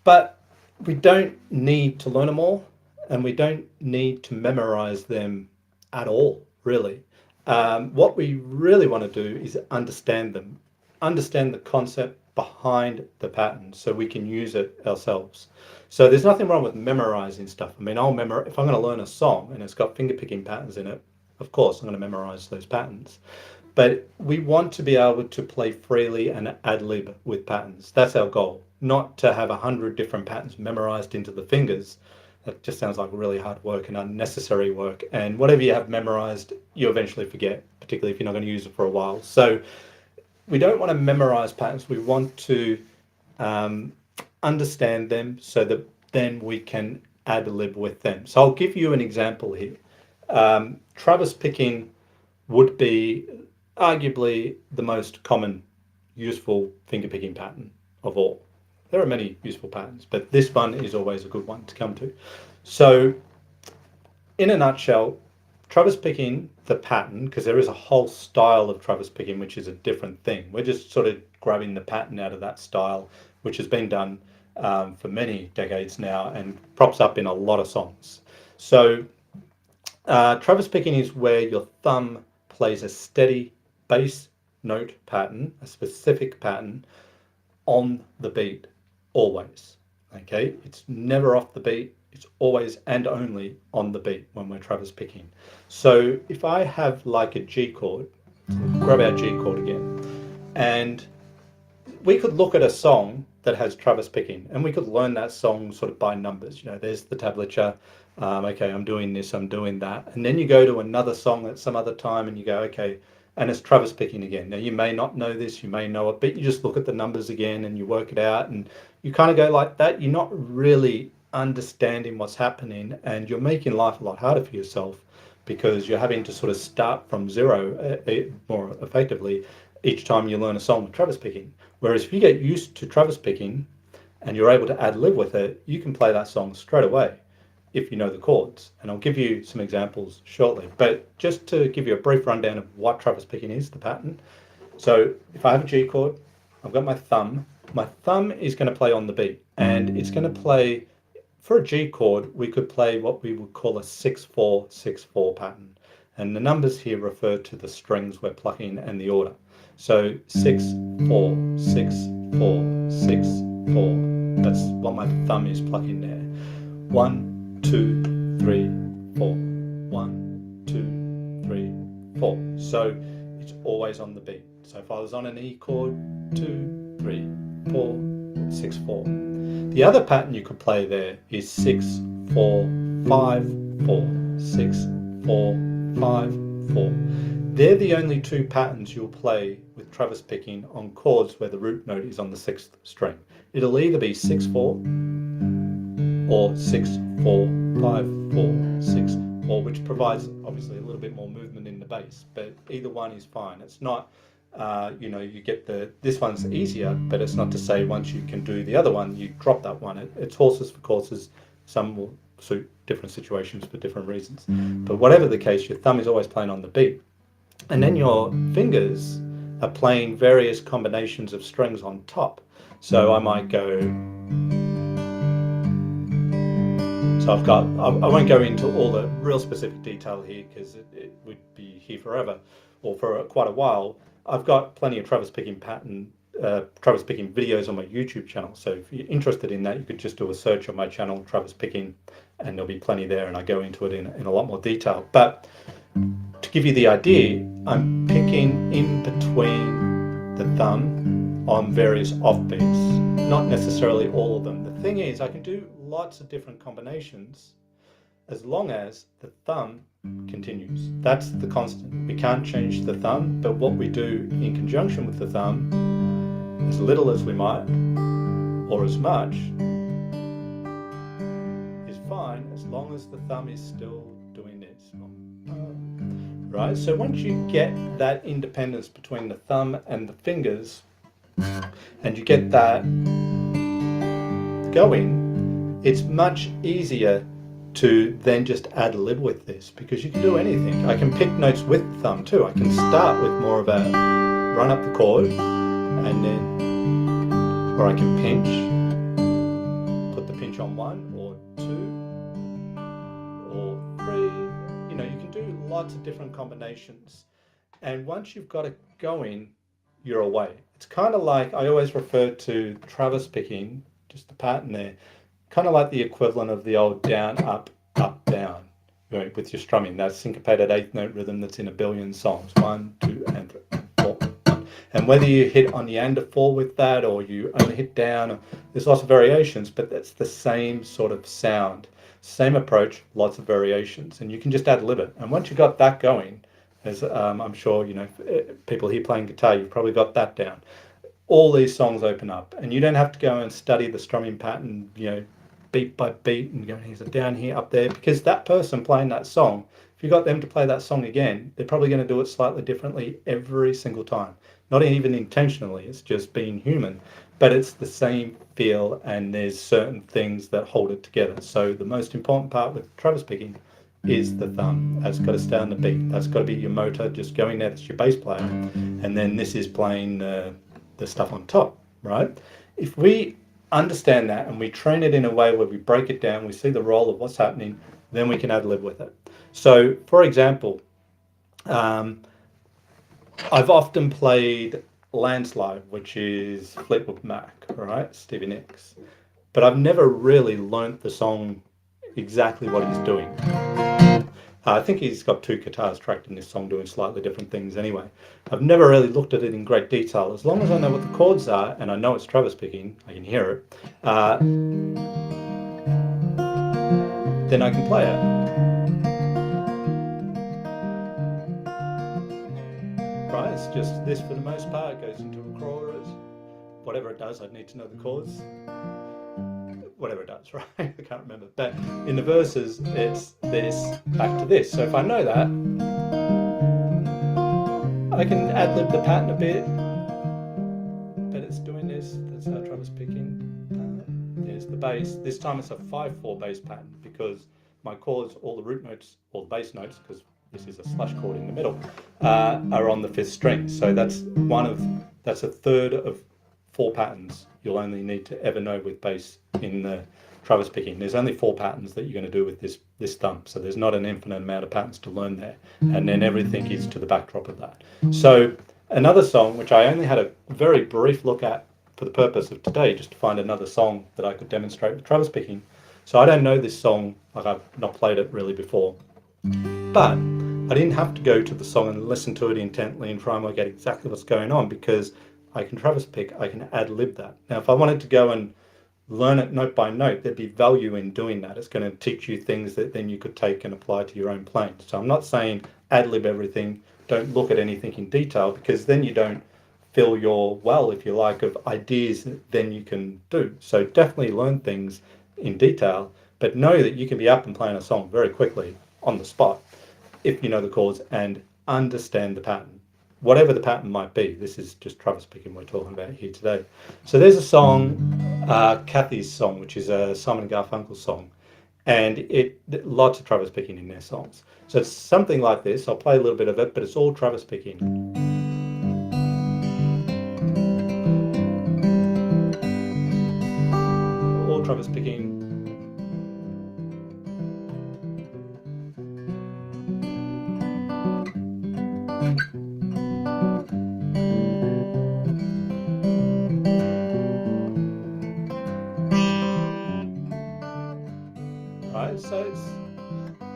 [SPEAKER 2] but we don't need to learn them all and we don't need to memorize them at all, really. What we really want to do is understand them, understand the concept behind the pattern so we can use it ourselves. So there's nothing wrong with memorizing stuff. I mean, if I'm going to learn a song and it's got finger picking patterns in it, of course I'm going to memorize those patterns. But we want to be able to play freely and ad lib with patterns. That's our goal, not to have 100 different patterns memorized into the fingers. That just sounds like really hard work and unnecessary work. And whatever you have memorized, you eventually forget, particularly if you're not going to use it for a while. So we don't want to memorize patterns. We want to um, understand them so that then we can ad lib with them. So I'll give you an example here. Travis picking would be arguably the most common useful finger picking pattern of all. There are many useful patterns, but this one is always a good one to come to. So, in a nutshell, Travis picking the pattern, because there is a whole style of Travis picking which is a different thing. We're just sort of grabbing the pattern out of that style, which has been done for many decades now and props up in a lot of songs. So, Travis picking is where your thumb plays a steady bass note pattern, a specific pattern on the beat, always. Okay, it's never off the beat, it's always and only on the beat when we're Travis picking. So if I have like a G chord, grab our G chord again, and we could look at a song that has Travis picking and we could learn that song sort of by numbers. There's the tablature. Okay, I'm doing this, I'm doing that. And then you go to another song at some other time and you go, okay, and it's Travis picking again. Now, you may not know this, you may know it, but you just look at the numbers again and you work it out and you kind of go like that. You're not really understanding what's happening and you're making life a lot harder for yourself because you're having to sort of start from zero more effectively each time you learn a song with Travis picking. Whereas if you get used to Travis picking and you're able to ad lib with it, you can play that song straight away if you know the chords. And I'll give you some examples shortly. But just to give you a brief rundown of what Travis picking is, the pattern. So if I have a G chord, I've got my thumb. My thumb is going to play on the beat and it's going to play, for a G chord, we could play what we would call a 6-4-6-4 pattern. And the numbers here refer to the strings we're plucking and the order. So 6-4-6-4-6-4. That's what my thumb is plucking there. 1-2-3-4. 1-2-3-4. So it's always on the beat. So if I was on an E chord, 2-3-4-6-4. The other pattern you could play there is 6-4-5-4-6-4-5-4. They're the only two patterns you'll play with Travis picking on chords where the root note is on the sixth string. It'll either be 6-4 or 6-4-5-4-6-4, which provides obviously a little bit more movement in the bass, but either one is fine. It's not, you get this one's easier, but it's not to say once you can do the other one, you drop that one. It's horses for courses. Some will suit different situations for different reasons. But whatever the case, your thumb is always playing on the beat. And then your fingers are playing various combinations of strings on top. So I might go, so I won't go into all the real specific detail here because it would be here forever or for quite a while. I've got plenty of Travis picking pattern Travis Picking videos on my YouTube channel. So if you're interested in that, you could just do a search on my channel, Travis Picking, and there'll be plenty there, and I go into it in a lot more detail. But to give you the idea, I'm picking in between the thumb on various offbeats, not necessarily all of them. The thing is, I can do lots of different combinations as long as the thumb continues. That's the constant. We can't change the thumb, but what we do in conjunction with the thumb, as little as we might, or as much, is fine as long as the thumb is still doing this. Right? So once you get that independence between the thumb and the fingers, and you get that going, it's much easier to then just ad lib with this, because you can do anything. I can pick notes with the thumb too. I can start with more of a run up the chord, and then, or I can pinch, put the pinch on 1 or 2 or 3. You know, you can do lots of different combinations. And once you've got it going, you're away. It's kind of like, I always refer to Travis Picking, just the pattern there, kind of like the equivalent of the old down, up, down, you know, with your strumming, that syncopated 8th note rhythm that's in a billion songs, 1, 2, and 3, 4, 1. And whether you hit on the and of 4 with that, or you only hit down, there's lots of variations, but that's the same sort of sound, same approach, lots of variations, and you can just ad lib it. And once you got that going, as I'm sure, you know, people here playing guitar, you've probably got that down. All these songs open up, and you don't have to go and study the strumming pattern, you know, beat by beat, and go, here's a down here, up there, because that person playing that song, if you got them to play that song again, they're probably going to do it slightly differently every single time. Not even intentionally, it's just being human, but it's the same feel, and there's certain things that hold it together. So the most important part with Travis Picking is the thumb. That's got to stay on the beat. That's got to be your motor, just going there, that's your bass player, and then this is playing the stuff on top, right? If we understand that and we train it in a way where we break it down, we see the role of what's happening, then we can ad lib with it. So, for example, I've often played Landslide, which is Fleetwood Mac, right? Stevie Nicks. But I've never really learnt the song exactly what he's doing. I think he's got 2 guitars tracked in this song doing slightly different things anyway. I've never really looked at it in great detail. As long as I know what the chords are, and I know it's Travis Picking, I can hear it, then I can play it. Right, it's just this for the most part. It goes into a chorus. Whatever it does, I'd need to know the chords. Whatever it does, right? I can't remember. But in the verses, it's this back to this. So if I know that, I can ad lib the pattern a bit. But it's doing this. That's how Travis Picking. There's the bass. This time it's a 5/4 bass pattern, because my chords, all the root notes, all the bass notes, because this is a slash chord in the middle, are on the 5th string. So that's a third of 4 patterns you'll only need to ever know with bass in the Travis Picking. There's only 4 patterns that you're going to do with this thumb, so there's not an infinite amount of patterns to learn there, and then everything is to the backdrop of that. So another song, which I only had a very brief look at for the purpose of today, just to find another song that I could demonstrate with Travis Picking. So I don't know this song, like I've not played it really before, but I didn't have to go to the song and listen to it intently and try and work out exactly what's going on, because I can Travis Pick, I can ad lib that. Now, if I wanted to go and learn it note by note, there'd be value in doing that. It's going to teach you things that then you could take and apply to your own playing. So I'm not saying ad lib everything, don't look at anything in detail, because then you don't fill your well, if you like, of ideas that then you can do. So definitely learn things in detail, but know that you can be up and playing a song very quickly on the spot if you know the chords and understand the pattern. Whatever the pattern might be. This is just Travis Picking we're talking about here today. So there's a song, Kathy's song, which is a Simon and Garfunkel song, and lots of Travis Picking in their songs. So it's something like this. I'll play a little bit of it, but it's all Travis Picking. All Travis Picking. right? So it's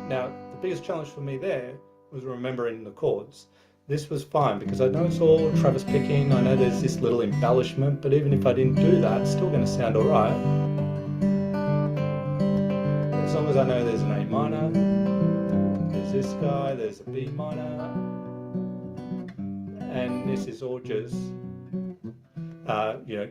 [SPEAKER 2] now the biggest challenge for me there was remembering the chords. This was fine because I know it's all Travis picking. I know there's this little embellishment, but even if I didn't do that, it's still going to sound all right. As long as I know there's an A minor, there's this guy, there's a B minor, and this is all just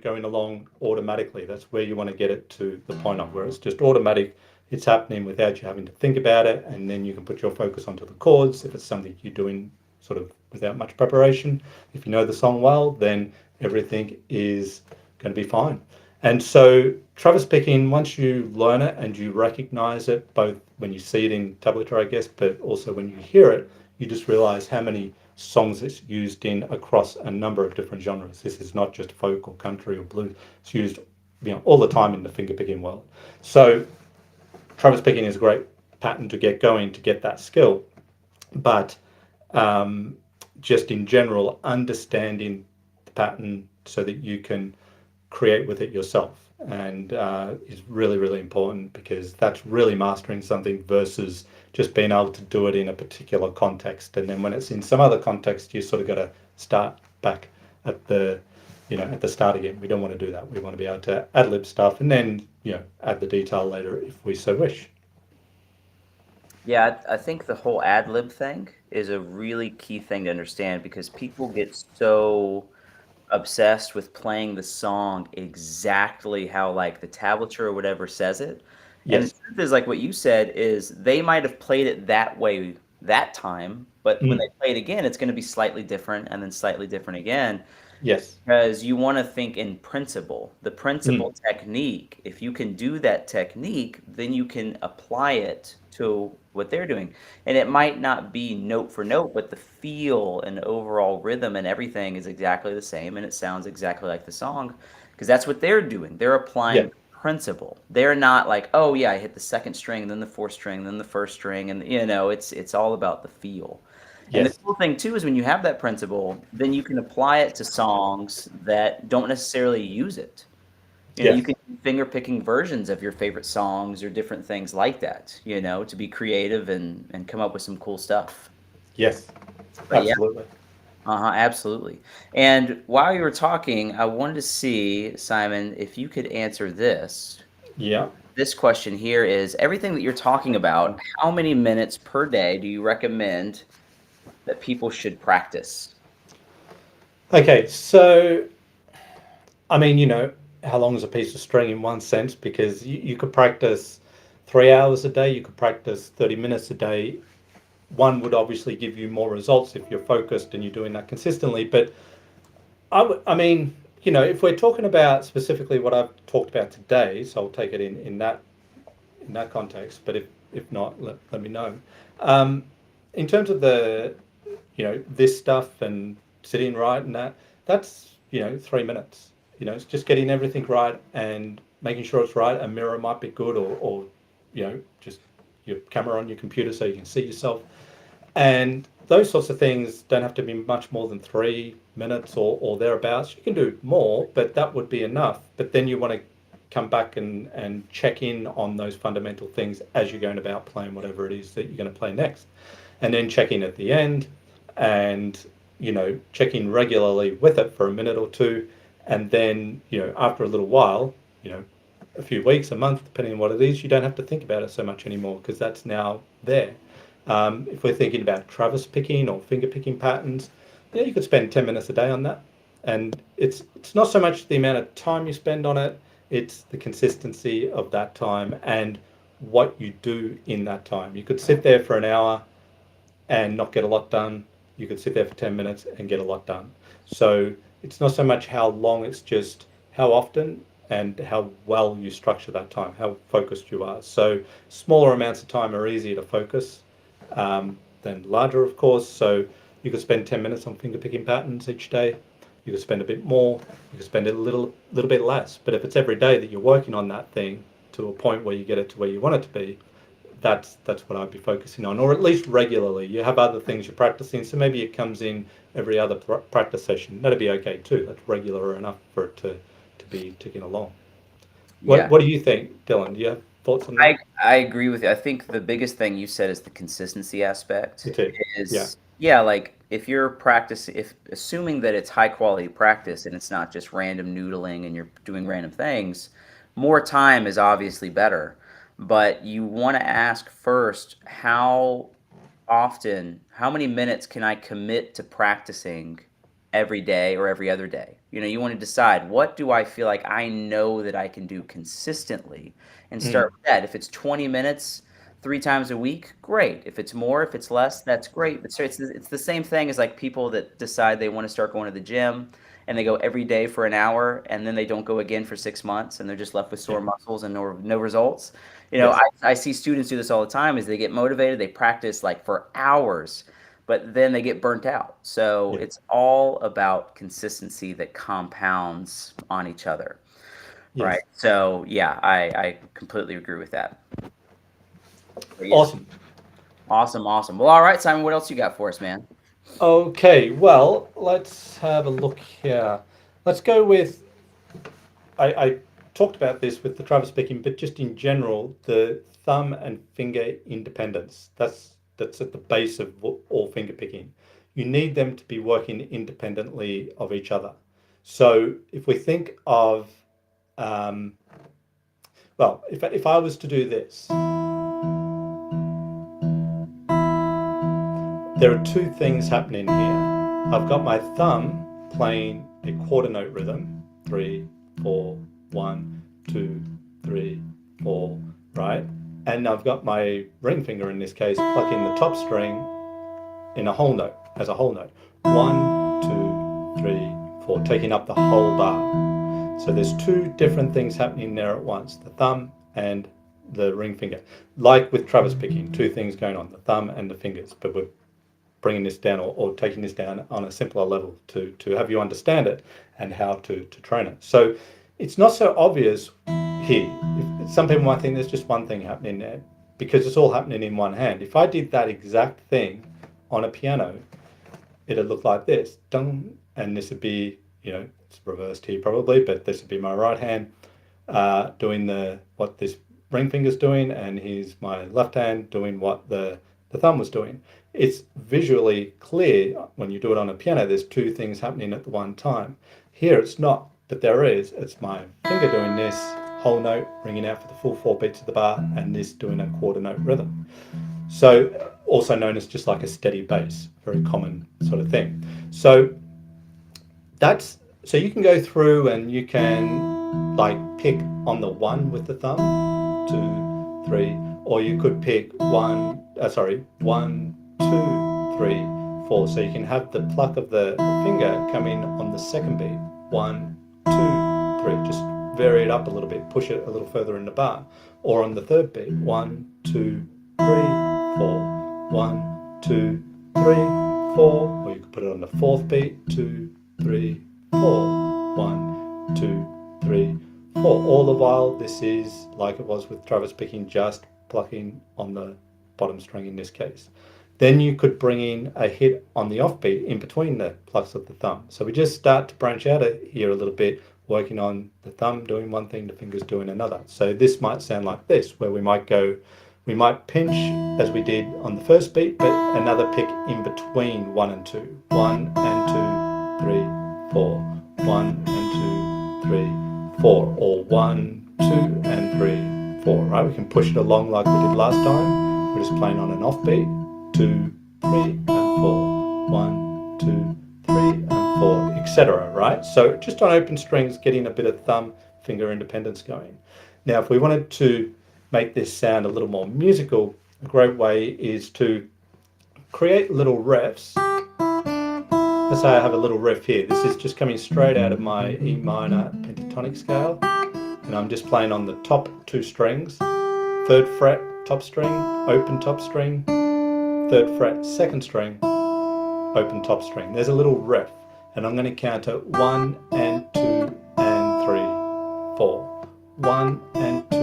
[SPEAKER 2] going along automatically. That's where you want to get it to the point of where it's just automatic. It's happening without you having to think about it, and then you can put your focus onto the chords. If it's something you're doing sort of without much preparation, if you know the song well, then everything is going to be fine. And so Travis picking, once you learn it and you recognize it, both when you see it in tablature, I guess, but also when you hear it, you just realize how many songs it's used in across a number of different genres. This is not just folk or country or blues. It's used, all the time in the fingerpicking world. So Travis picking is a great pattern to get going to get that skill, but just in general, understanding the pattern so that you can create with it yourself and is really, really important, because that's really mastering something versus just being able to do it in a particular context. And then when it's in some other context, you sort of got to start back at the at the start again. We don't want to do that. We want to be able to ad lib stuff and then add the detail later if we so wish.
[SPEAKER 1] Yeah, I think the whole ad lib thing is a really key thing to understand because people get so obsessed with playing the song exactly how like the tablature or whatever says it. And the
[SPEAKER 2] Yes.
[SPEAKER 1] truth is, like what you said, is they might have played it that way that time, but when they
[SPEAKER 2] Mm.
[SPEAKER 1] play it again, it's going to be slightly different and then slightly different again.
[SPEAKER 2] Yes.
[SPEAKER 1] Because you want to think in principle. The
[SPEAKER 2] Mm.
[SPEAKER 1] principle technique, if you can do that technique, then you can apply it to what they're doing. And it might not be note for note, but the feel and overall rhythm and everything is exactly the same and it sounds exactly like the song because that's what they're doing. They're
[SPEAKER 2] Yeah.
[SPEAKER 1] applying principle. They're not like, "Oh yeah, I hit the second string, then the fourth string, then the first string," and it's all about the feel. And the
[SPEAKER 2] Yes.
[SPEAKER 1] cool thing too is when you have that principle, then you can apply it to songs that don't necessarily use it. You
[SPEAKER 2] Yes.
[SPEAKER 1] can do finger picking versions of your favorite songs or different things like that, to be creative and come up with some cool stuff.
[SPEAKER 2] Yes.
[SPEAKER 1] But yeah,
[SPEAKER 2] Absolutely.
[SPEAKER 1] absolutely. And while you were talking, I wanted to see, Simon, if you could answer this.
[SPEAKER 2] Yeah.
[SPEAKER 1] This question here is everything that you're talking about, how many minutes per day do you recommend that people should practice?
[SPEAKER 2] Okay. So I mean, how long is a piece of string in one sense? Because you could practice 3 hours a day, you could practice 30 minutes a day. One would obviously give you more results if you're focused and you're doing that consistently. But I mean, if we're talking about specifically what I've talked about today, so I'll take it in that context. But if not, let me know. Um, in terms of the this stuff and sitting right and that's 3 minutes. It's just getting everything right and making sure it's right. A mirror might be good, or just your camera on your computer so you can see yourself. And those sorts of things don't have to be much more than 3 minutes or thereabouts. You can do more, but that would be enough. But then you want to come back and check in on those fundamental things as you're going about playing whatever it is that you're going to play next. And then check in at the end and, check in regularly with it for a minute or two. And then, after a little while, a few weeks, a month, depending on what it is, you don't have to think about it so much anymore because that's now there. If we're thinking about Travis picking or finger picking patterns, you could spend 10 minutes a day on that. And it's not so much the amount of time you spend on it, it's the consistency of that time and what you do in that time. You could sit there for an hour and not get a lot done. You could sit there for 10 minutes and get a lot done. So it's not so much how long, it's just how often and how well you structure that time, how focused you are. So smaller amounts of time are easier to focus than larger, of course. So you could spend 10 minutes on finger picking patterns each day. You could spend a bit more. You could spend a little bit less. But if it's every day that you're working on that thing to a point where you get it to where you want it to be, that's what I'd be focusing on, or at least regularly. You have other things you're practicing, so maybe it comes in every other practice session. That'd be okay too. That's regular enough for it to be ticking along.
[SPEAKER 1] Yeah.
[SPEAKER 2] What do you think, Dylan? Do you have Thoughts on
[SPEAKER 1] I
[SPEAKER 2] that?
[SPEAKER 1] I agree with you. I think the biggest thing you said is the consistency aspect.
[SPEAKER 2] It is. Yeah.
[SPEAKER 1] Is yeah, like if you're practicing, if assuming that it's high quality practice and it's not just random noodling and you're doing random things, more time is obviously better. But you want to ask first, how often, how many minutes can I commit to practicing every day or every other day? You want to decide, what do I feel like I know that I can do consistently, and start
[SPEAKER 2] Mm.
[SPEAKER 1] with that. If it's 20 minutes 3 times a week, great. If it's more, if it's less, that's great. But so it's the same thing as like people that decide they want to start going to the gym and they go every day for an hour and then they don't go again for 6 months and they're just left with
[SPEAKER 2] Yeah.
[SPEAKER 1] sore muscles and no results.
[SPEAKER 2] Yes.
[SPEAKER 1] I see students do this all the time. Is they get motivated, they practice like for hours, but then they get burnt out. So
[SPEAKER 2] Yeah.
[SPEAKER 1] it's all about consistency that compounds on each other, right?
[SPEAKER 2] Yes.
[SPEAKER 1] So yeah, I completely agree with that. But yeah,
[SPEAKER 2] Awesome.
[SPEAKER 1] awesome, awesome. Well, all right, Simon, what else you got for us, man?
[SPEAKER 2] Okay. Well, let's have a look here. Let's go with. I talked about this with the Travis picking, but just in general, the thumb and finger independence. That's at the base of all finger picking. You need them to be working independently of each other. So if we think of, um, well, if I was to do this, there are two things happening here. I've got my thumb playing a quarter note rhythm, 3, 4, 1, 2, 3, 4, right? And I've got my ring finger in this case plucking the top string in a whole note, as a whole note. 1, 2, 3, 4, taking up the whole bar. So there's two different things happening there at once, the thumb and the ring finger. Like with Travis picking, two things going on, the thumb and the fingers, but we're bringing this down or taking this down on a simpler level to have you understand it and how to train it. So it's not so obvious here. Some people might think there's just one thing happening there because it's all happening in one hand. If I did that exact thing on a piano, it'd look like this, dun, and this would be, it's reversed here probably, but this would be my right hand doing what this ring finger's doing, and here's my left hand doing what the thumb was doing. It's visually clear when you do it on a piano, there's two things happening at the one time. Here it's not, but there is. It's my finger doing this whole note, ringing out for the full 4 beats of the bar, and this doing a quarter note rhythm. So also known as just like a steady bass, very common sort of thing. So so you can go through and you can like pick on the 1 with the thumb, 2, 3, or you could pick 1, 2, 3, 4. So you can have the pluck of the finger come in on the second beat, 1, 2, 3. Just vary it up a little bit, push it a little further in the bar, or on the third beat, 1, 2, 3, 4, 1, 2, 3, 4, or you could put it on the fourth beat, 2, 3, 4, 1, 2, 3, 4. All the while, this is like it was with Travis picking, just plucking on the bottom string in this case. Then you could bring in a hit on the offbeat in between the plucks of the thumb. So we just start to branch out here a little bit, working on the thumb doing one thing, the fingers doing another. So this might sound like this, where we might pinch as we did on the first beat, but another pick in between 1 and 2. 1 and 2, 3, 4. 1 and 2, 3, 4. Or 1, 2 and 3, 4. Right? We can push it along like we did last time. We're just playing on an offbeat. 2, 3, and 4. 1, 2, 3, and 4, etc. Right? So just on open strings, getting a bit of thumb finger independence going. Now, if we wanted to make this sound a little more musical, a great way is to create little riffs. Let's say I have a little riff here. This is just coming straight out of my E minor pentatonic scale, and I'm just playing on the top 2 strings, 3rd fret top string, open top string, 3rd fret 2nd string, open top string. There's a little riff, and I'm going to count to 1 and 2 and 3, 4. 1 and 2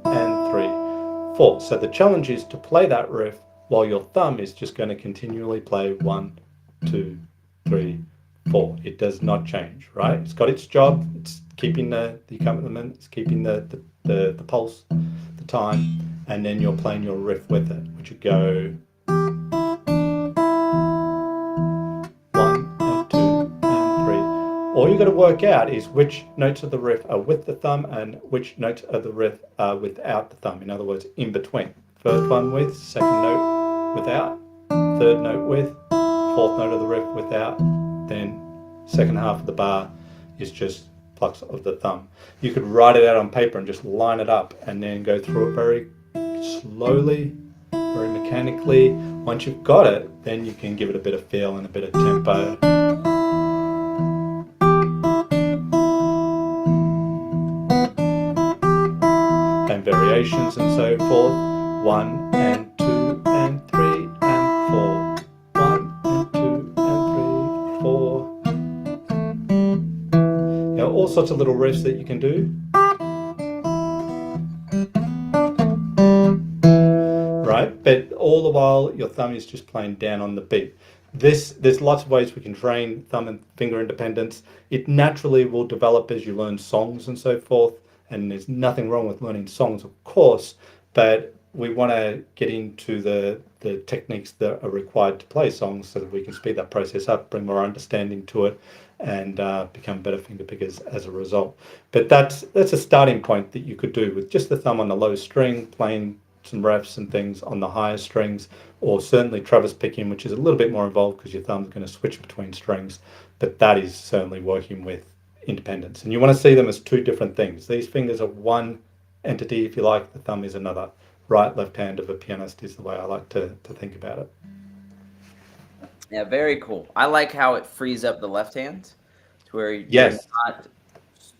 [SPEAKER 2] and 3, 4. So the challenge is to play that riff while your thumb is just going to continually play 1, 2, 3, 4. It does not change, right? It's got its job. It's keeping the accompaniment. It's keeping the pulse, the time, and then you're playing your riff with it, which would go 1 and 2 and 3. All you got to work out is which notes of the riff are with the thumb and which notes of the riff are without the thumb. In other words, in between. First one with, second note without, third note with, fourth note of the riff without, then second half of the bar is just plucks of the thumb. You could write it out on paper and just line it up and then go through it very slowly, very mechanically. Once you've got it, then you can give it a bit of feel and a bit of tempo. And variations and so forth. 1 and 2 and 3 and 4. 1 and 2 and 3, 4. You know, all sorts of little riffs that you can do. Right, but all the while your thumb is just playing down on the beat. There's lots of ways we can train thumb and finger independence. It naturally will develop as you learn songs and so forth, and there's nothing wrong with learning songs, of course, but we want to get into the techniques that are required to play songs so that we can speed that process up, bring more understanding to it, and become better finger pickers as a result. But that's a starting point that you could do with just the thumb on the low string, playing some refs and things on the higher strings, or certainly Travis picking, which is a little bit more involved because your thumb's going to switch between strings, but that is certainly working with independence. And you want to see them as two different things. These fingers are one entity, if you like, the thumb is another. Right, left hand of a pianist is the way I like to think about it.
[SPEAKER 1] Yeah, very cool. I like how it frees up the left hand to where
[SPEAKER 2] Yes.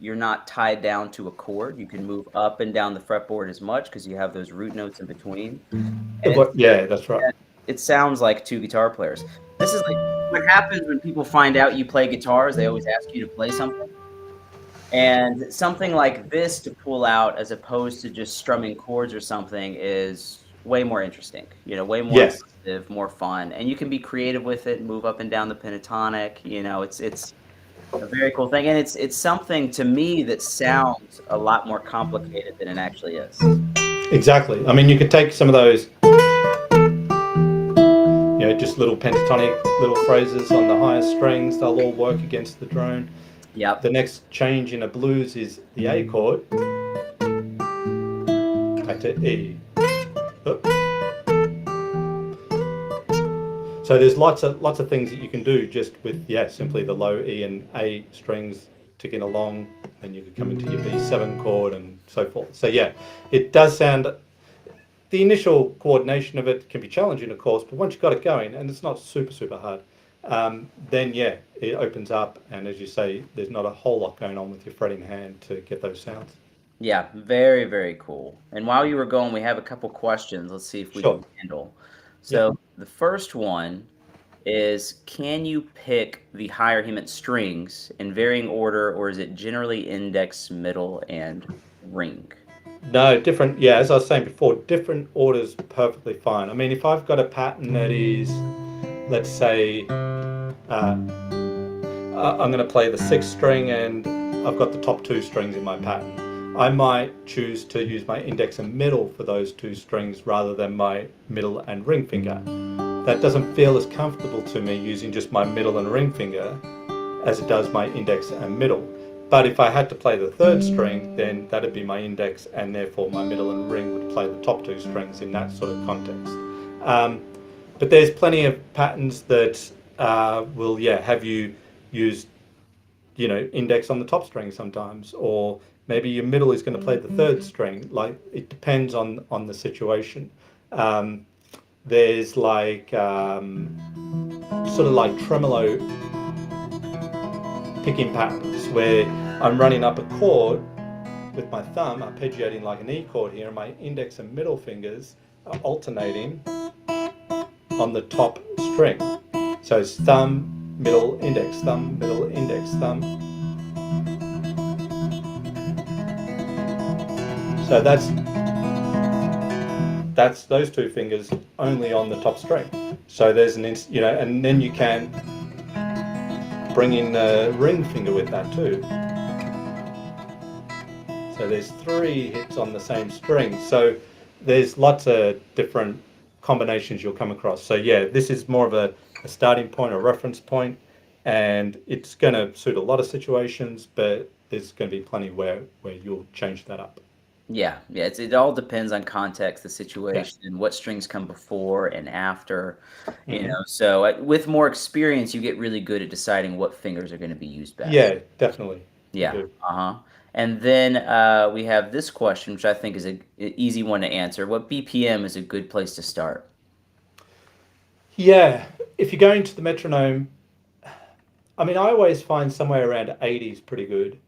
[SPEAKER 1] you're not tied down to a chord. You can move up and down the fretboard as much because you have those root notes in between.
[SPEAKER 2] Yeah, that's right.
[SPEAKER 1] It sounds like two guitar players. This is like what happens when people find out you play guitars. They always ask you to play something. And something like this to pull out as opposed to just strumming chords or something is way more interesting, you know, way more
[SPEAKER 2] Yes.
[SPEAKER 1] impressive, more fun. And you can be creative with it, move up and down the pentatonic, you know, it's a very cool thing. And it's something to me that sounds a lot more complicated than it actually is.
[SPEAKER 2] Exactly. I mean, you could take some of those, you know, just little pentatonic little phrases on the higher strings. They'll all work against the drone.
[SPEAKER 1] Yep.
[SPEAKER 2] The next change in a blues is the A chord. Back to E. Oop. So there's lots of things that you can do just with, yeah, simply the low E and A strings ticking along. Then you could come into your B7 chord and so forth. So yeah, it does sound, the initial coordination of it can be challenging, of course, but once you've got it going, and it's not super hard, then yeah, it opens up, and as you say, there's not a whole lot going on with your fretting hand to get those sounds.
[SPEAKER 1] Yeah, very, very cool. And while you were going, we have a couple questions. Let's see if we
[SPEAKER 2] Sure.
[SPEAKER 1] can handle. So the first one is, can you pick the higher Hemant strings in varying order, or is it generally index, middle, and ring?
[SPEAKER 2] No, different, yeah, as I was saying before, different orders perfectly fine. I mean, if I've got a pattern that is, let's say, I'm going to play the 6th string and I've got the top 2 strings in my pattern. I might choose to use my index and middle for those 2 strings rather than my middle and ring finger. That doesn't feel as comfortable to me using just my middle and ring finger as it does my index and middle. But if I had to play the 3rd string, then that'd be my index, and therefore my middle and ring would play the top 2 strings in that sort of context. But there's plenty of patterns that will, yeah, have you use, you know, index on the top string sometimes, or maybe your middle is going to play the 3rd string. Like, it depends on the situation. There's like sort of like tremolo picking patterns where I'm running up a chord with my thumb, arpeggiating like an E chord here, and my index and middle fingers are alternating on the top string. So it's thumb, middle, index, thumb, middle, index, thumb. So that's those 2 fingers only on the top string. So there's an, you know, and then you can bring in the ring finger with that too. So So there's 3 hits on the same string. So there's lots of different combinations you'll come across. So yeah, this is more of a starting point, a reference point, and it's going to suit a lot of situations, but there's going to be plenty where you'll change that up.
[SPEAKER 1] Yeah, yeah, it all depends on context, the
[SPEAKER 2] Yeah.
[SPEAKER 1] situation, and what strings come before and after,
[SPEAKER 2] Hmm.
[SPEAKER 1] So with more experience, you get really good at deciding what fingers are going to be used best.
[SPEAKER 2] Yeah, definitely. You
[SPEAKER 1] Yeah,
[SPEAKER 2] do.
[SPEAKER 1] uh-huh. And then we have this question, which I think is a easy one to answer. What BPM is a good place to start?
[SPEAKER 2] Yeah, if you're going to the metronome, I mean, I always find somewhere around 80 is pretty good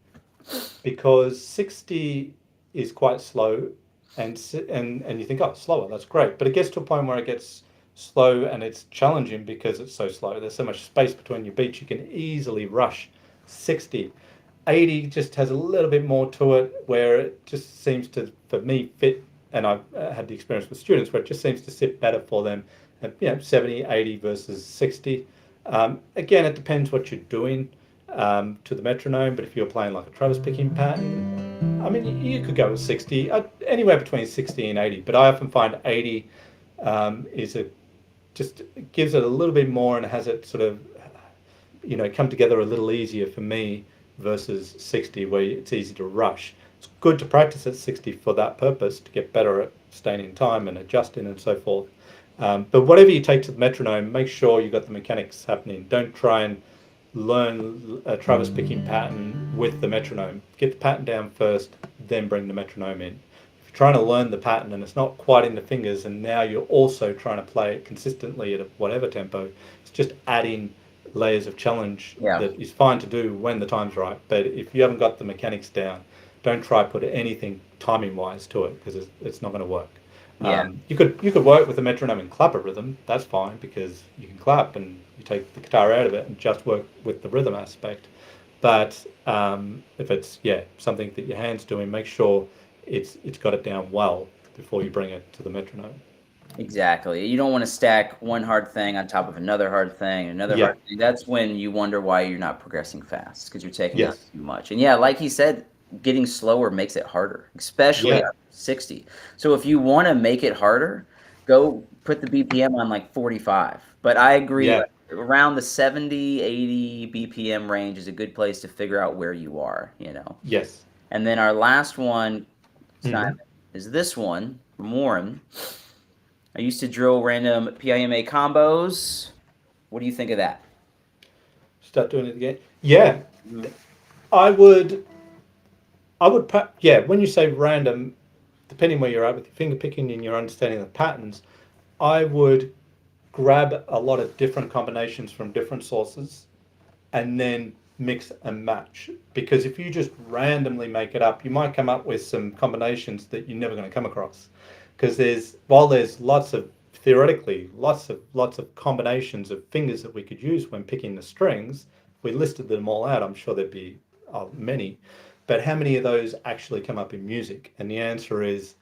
[SPEAKER 2] because 60 is quite slow, and you think, oh, slower, that's great. But it gets to a point where it gets slow and it's challenging because it's so slow. There's so much space between your beats, you can easily rush 60. 80 just has a little bit more to it where it just seems to, for me, fit. And I've had the experience with students where it just seems to sit better for them at 70, 80 versus 60. Again, it depends what you're doing to the metronome, but if you're playing like a Travis picking pattern, I mean, you could go with 60, anywhere between 60 and 80, but I often find 80 is a just gives it a little bit more and has it sort of come together a little easier for me versus 60 where it's easy to rush. It's good to practice at 60 for that purpose to get better at staying in time and adjusting and so forth. But whatever you take to the metronome, make sure you got the mechanics happening. Don't try and learn a Travis picking pattern with the metronome. Get the pattern down first, then bring the metronome in. If you're trying to learn the pattern and it's not quite in the fingers, and now you're also trying to play it consistently at whatever tempo, it's just adding layers of challenge
[SPEAKER 1] Yeah,
[SPEAKER 2] that is fine to do when the time's right. But if you haven't got the mechanics down, don't try to put anything timing wise to it because it's not going to work.
[SPEAKER 1] yeah.
[SPEAKER 2] You could work with a metronome and clap a rhythm. That's fine because you can clap and you take the guitar out of it and just work with the rhythm aspect. But if it's something that your hand's doing, make sure it's got it down well before you bring it to the metronome.
[SPEAKER 1] Exactly. You don't want to stack one hard thing on top of another hard thing, another
[SPEAKER 2] Yeah.
[SPEAKER 1] hard thing. That's when you wonder why you're not progressing fast because you're taking on
[SPEAKER 2] Yes.
[SPEAKER 1] too much. And yeah, like he said, getting slower makes it harder, especially
[SPEAKER 2] Yeah.
[SPEAKER 1] at 60. So if you want to make it harder, go put the BPM on like 45. But I agree,
[SPEAKER 2] Yeah.
[SPEAKER 1] like around the 70, 80 BPM range is a good place to figure out where you are.
[SPEAKER 2] Yes.
[SPEAKER 1] And then our last one, Simon,
[SPEAKER 2] Hmm.
[SPEAKER 1] is this one from Warren. I used to drill random PIMA combos. What do you think of that?
[SPEAKER 2] Start doing it again. Yeah.
[SPEAKER 1] Mhm.
[SPEAKER 2] I would. Yeah. When you say random, depending where you're at with your finger picking and your understanding of the patterns, I would grab a lot of different combinations from different sources and then mix and match. Because if you just randomly make it up, you might come up with some combinations that you're never going to come across. Because while there's theoretically lots of combinations of fingers that we could use when picking the strings, if we listed them all out, I'm sure there'd be many. But how many of those actually come up in music? And the answer is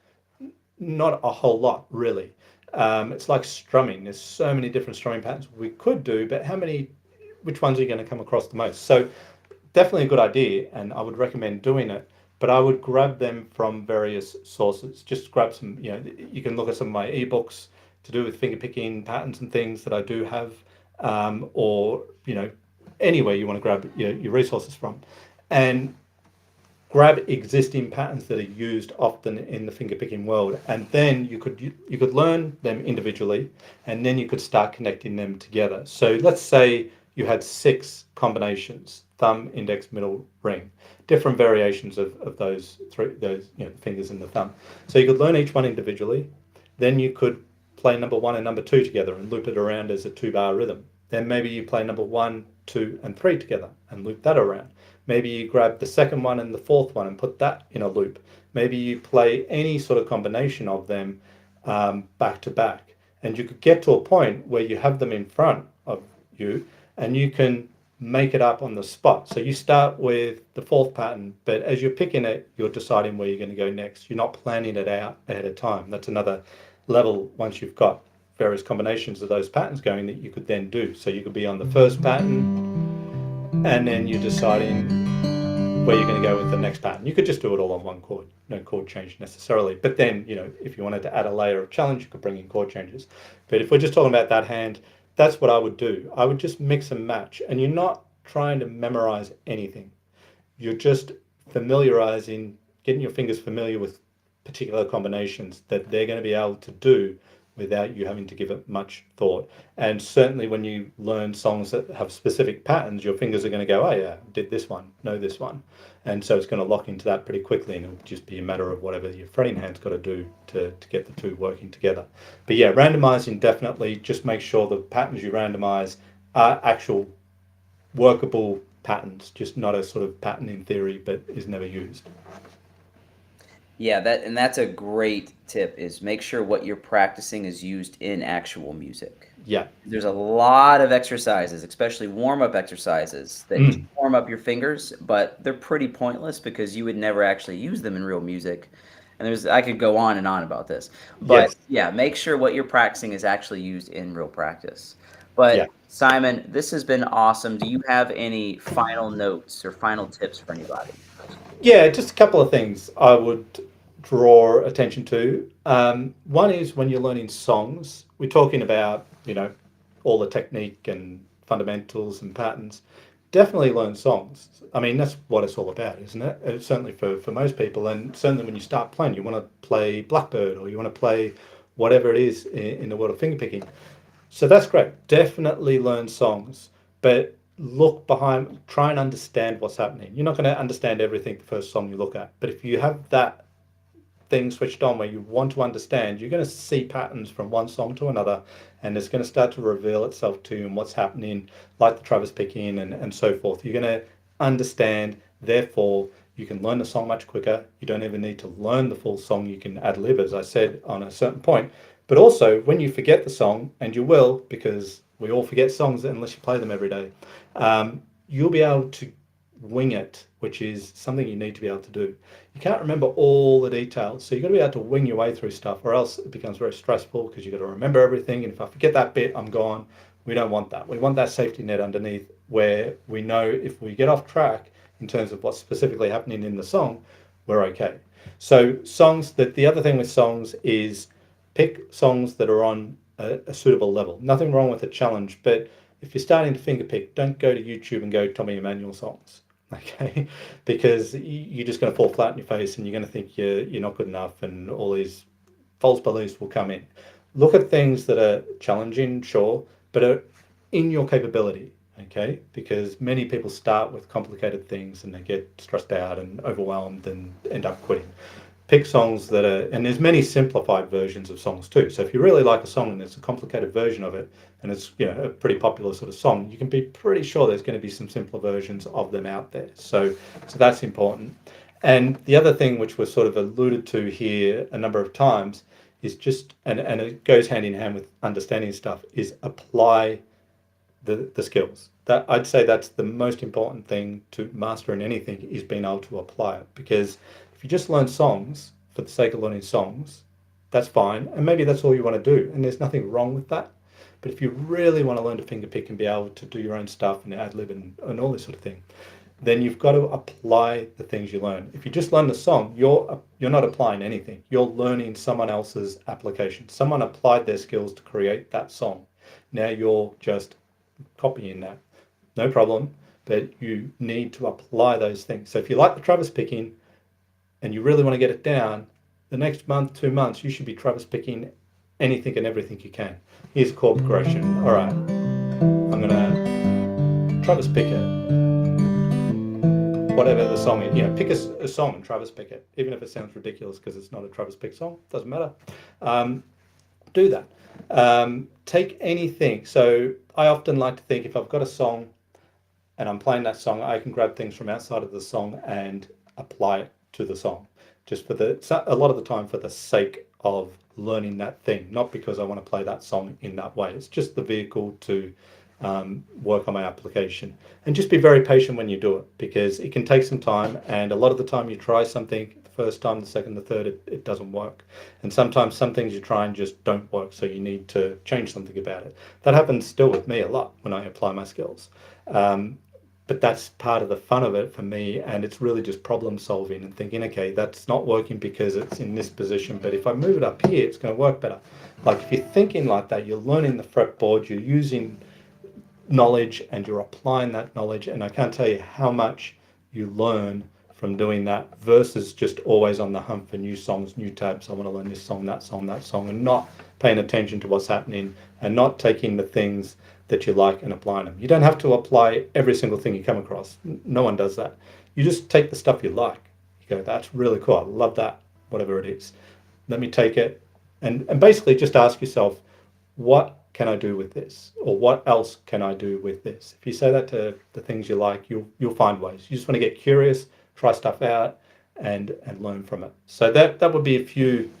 [SPEAKER 2] not a whole lot, really. It's like strumming. There's so many different strumming patterns we could do, but which ones are you going to come across the most? So definitely a good idea, and I would recommend doing it. But I would grab them from various sources. Just grab some. You can look at some of my ebooks to do with finger picking patterns and things that I do have, or anywhere you want to grab your resources from, and grab existing patterns that are used often in the fingerpicking world, and then you could learn them individually, and then you could start connecting them together. So let's say you had 6 combinations: thumb, index, middle, ring, different variations of those fingers in the thumb. So you could learn each one individually, then you could play number one and number two together and loop it around as a 2-bar rhythm. Then maybe you play number one, two, and three together and loop that around. Maybe you grab the second one and the fourth one and put that in a loop. Maybe you play any sort of combination of them back to back. And you could get to a point where you have them in front of you and you can make it up on the spot. So you start with the fourth pattern, but as you're picking it, you're deciding where you're going to go next. You're not planning it out ahead of time. That's another level once you've got various combinations of those patterns going that you could then do. So you could be on the first pattern and then you're deciding where you're going to go with the next pattern. You could just do it all on one chord, no chord change necessarily. But then, if you wanted to add a layer of challenge, you could bring in chord changes. But if we're just talking about that hand, that's what I would do. I would just mix and match, and you're not trying to memorize anything. You're just familiarizing, getting your fingers familiar with particular combinations that they're going to be able to do without you having to give it much thought. And certainly when you learn songs that have specific patterns, your fingers are going to go, oh yeah, did this one, know this one. And so it's going to lock into that pretty quickly, and it'll just be a matter of whatever your fretting hand's got to do to get the two working together. But yeah, randomizing, definitely just make sure the patterns you randomize are actual workable patterns, just not a sort of pattern in theory but is never used.
[SPEAKER 1] Yeah, that's a great tip, is make sure what you're practicing is used in actual music.
[SPEAKER 2] Yeah.
[SPEAKER 1] There's a lot of exercises, especially warm-up exercises, that just
[SPEAKER 2] Mm.
[SPEAKER 1] warm up your fingers, but they're pretty pointless because you would never actually use them in real music. And I could go on and on about this. But
[SPEAKER 2] Yes.
[SPEAKER 1] yeah, make sure what you're practicing is actually used in real practice.
[SPEAKER 2] Yeah.
[SPEAKER 1] But Simon, this has been awesome. Do you have any final notes or final tips for anybody?
[SPEAKER 2] Yeah, just a couple of things I would draw attention to. One is when you're learning songs, we're talking about, all the technique and fundamentals and patterns. Definitely learn songs. I mean, that's what it's all about, isn't it? Certainly for most people. And certainly when you start playing, you want to play Blackbird or you want to play whatever it is in the world of fingerpicking. So that's great. Definitely learn songs, but look behind, try and understand what's happening. You're not going to understand everything the first song you look at, but if you have that thing switched on where you want to understand, you're going to see patterns from one song to another, and it's going to start to reveal itself to you and what's happening, like the Travis picking and so forth. You're going to understand, therefore, you can learn the song much quicker. You don't even need to learn the full song. You can ad lib, as I said, on a certain point. But also, when you forget the song, and you will, because we all forget songs unless you play them every day, you'll be able to wing it, which is something you need to be able to do. You can't remember all the details, so you've got to be able to wing your way through stuff, or else it becomes very stressful because you've got to remember everything. And if I forget that bit, I'm gone. We don't want that. We want that safety net underneath where we know if we get off track in terms of what's specifically happening in the song, we're okay. So the other thing with songs is pick songs that are on a suitable level. Nothing wrong with a challenge, but if you're starting to fingerpick, don't go to YouTube and go Tommy Emmanuel songs, okay? Because you're just going to fall flat in your face and you're going to think you're not good enough, and all these false beliefs will come in. Look at things that are challenging, sure, but are in your capability, okay? Because many people start with complicated things and they get stressed out and overwhelmed and end up quitting. Pick songs that are, and there's many simplified versions of songs too. So if you really like a song and there's a complicated version of it, and it's a pretty popular sort of song, you can be pretty sure there's going to be some simpler versions of them out there. So that's important. And the other thing which was sort of alluded to here a number of times is just, and it goes hand in hand with understanding stuff, is apply the skills. That I'd say that's the most important thing to master in anything, is being able to apply it. Because if you just learn songs for the sake of learning songs, that's fine, and maybe that's all you want to do, and there's nothing wrong with that. But if you really want to learn to fingerpick and be able to do your own stuff and ad lib and all this sort of thing, then you've got to apply the things you learn. If you just learn the song, you're not applying anything. You're learning someone else's application. Someone applied their skills to create that song. Now you're just copying that. No problem, but you need to apply those things. So if you like the Travis picking and you really want to get it down, the next month, 2 months, you should be Travis picking anything and everything you can. Here's a chord progression. All right, I'm gonna Travis pick it, whatever the song is. Pick a song and Travis pick it, even if it sounds ridiculous because it's not a Travis pick song. Doesn't matter. Do that. Take anything. So I often like to think, if I've got a song and I'm playing that song, I can grab things from outside of the song and apply it to the song, just a lot of the time for the sake of learning that thing, not because I want to play that song in that way. It's just the vehicle to work on my application. And just be very patient when you do it, because it can take some time, and a lot of the time you try something the first time, the second, the third, it doesn't work. And sometimes some things you try and just don't work, so you need to change something about it. That happens still with me a lot when I apply my skills. But but that's part of the fun of it for me. And it's really just problem solving and thinking, okay, that's not working because it's in this position, but if I move it up here, it's going to work better. Like if you're thinking like that, you're learning the fretboard, you're using knowledge and you're applying that knowledge. And I can't tell you how much you learn from doing that versus just always on the hunt for new songs, new tabs. I want to learn this song, that song, and not paying attention to what's happening and not taking the things that you like and applying them. You don't have to apply every single thing you come across. No one does that. You just take the stuff you like. You go, that's really cool. I love that, whatever it is. Let me take it and basically just ask yourself, what can I do with this? Or what else can I do with this? If you say that to the things you like, you'll find ways. You just want to get curious, try stuff out, and learn from it. So that would be a few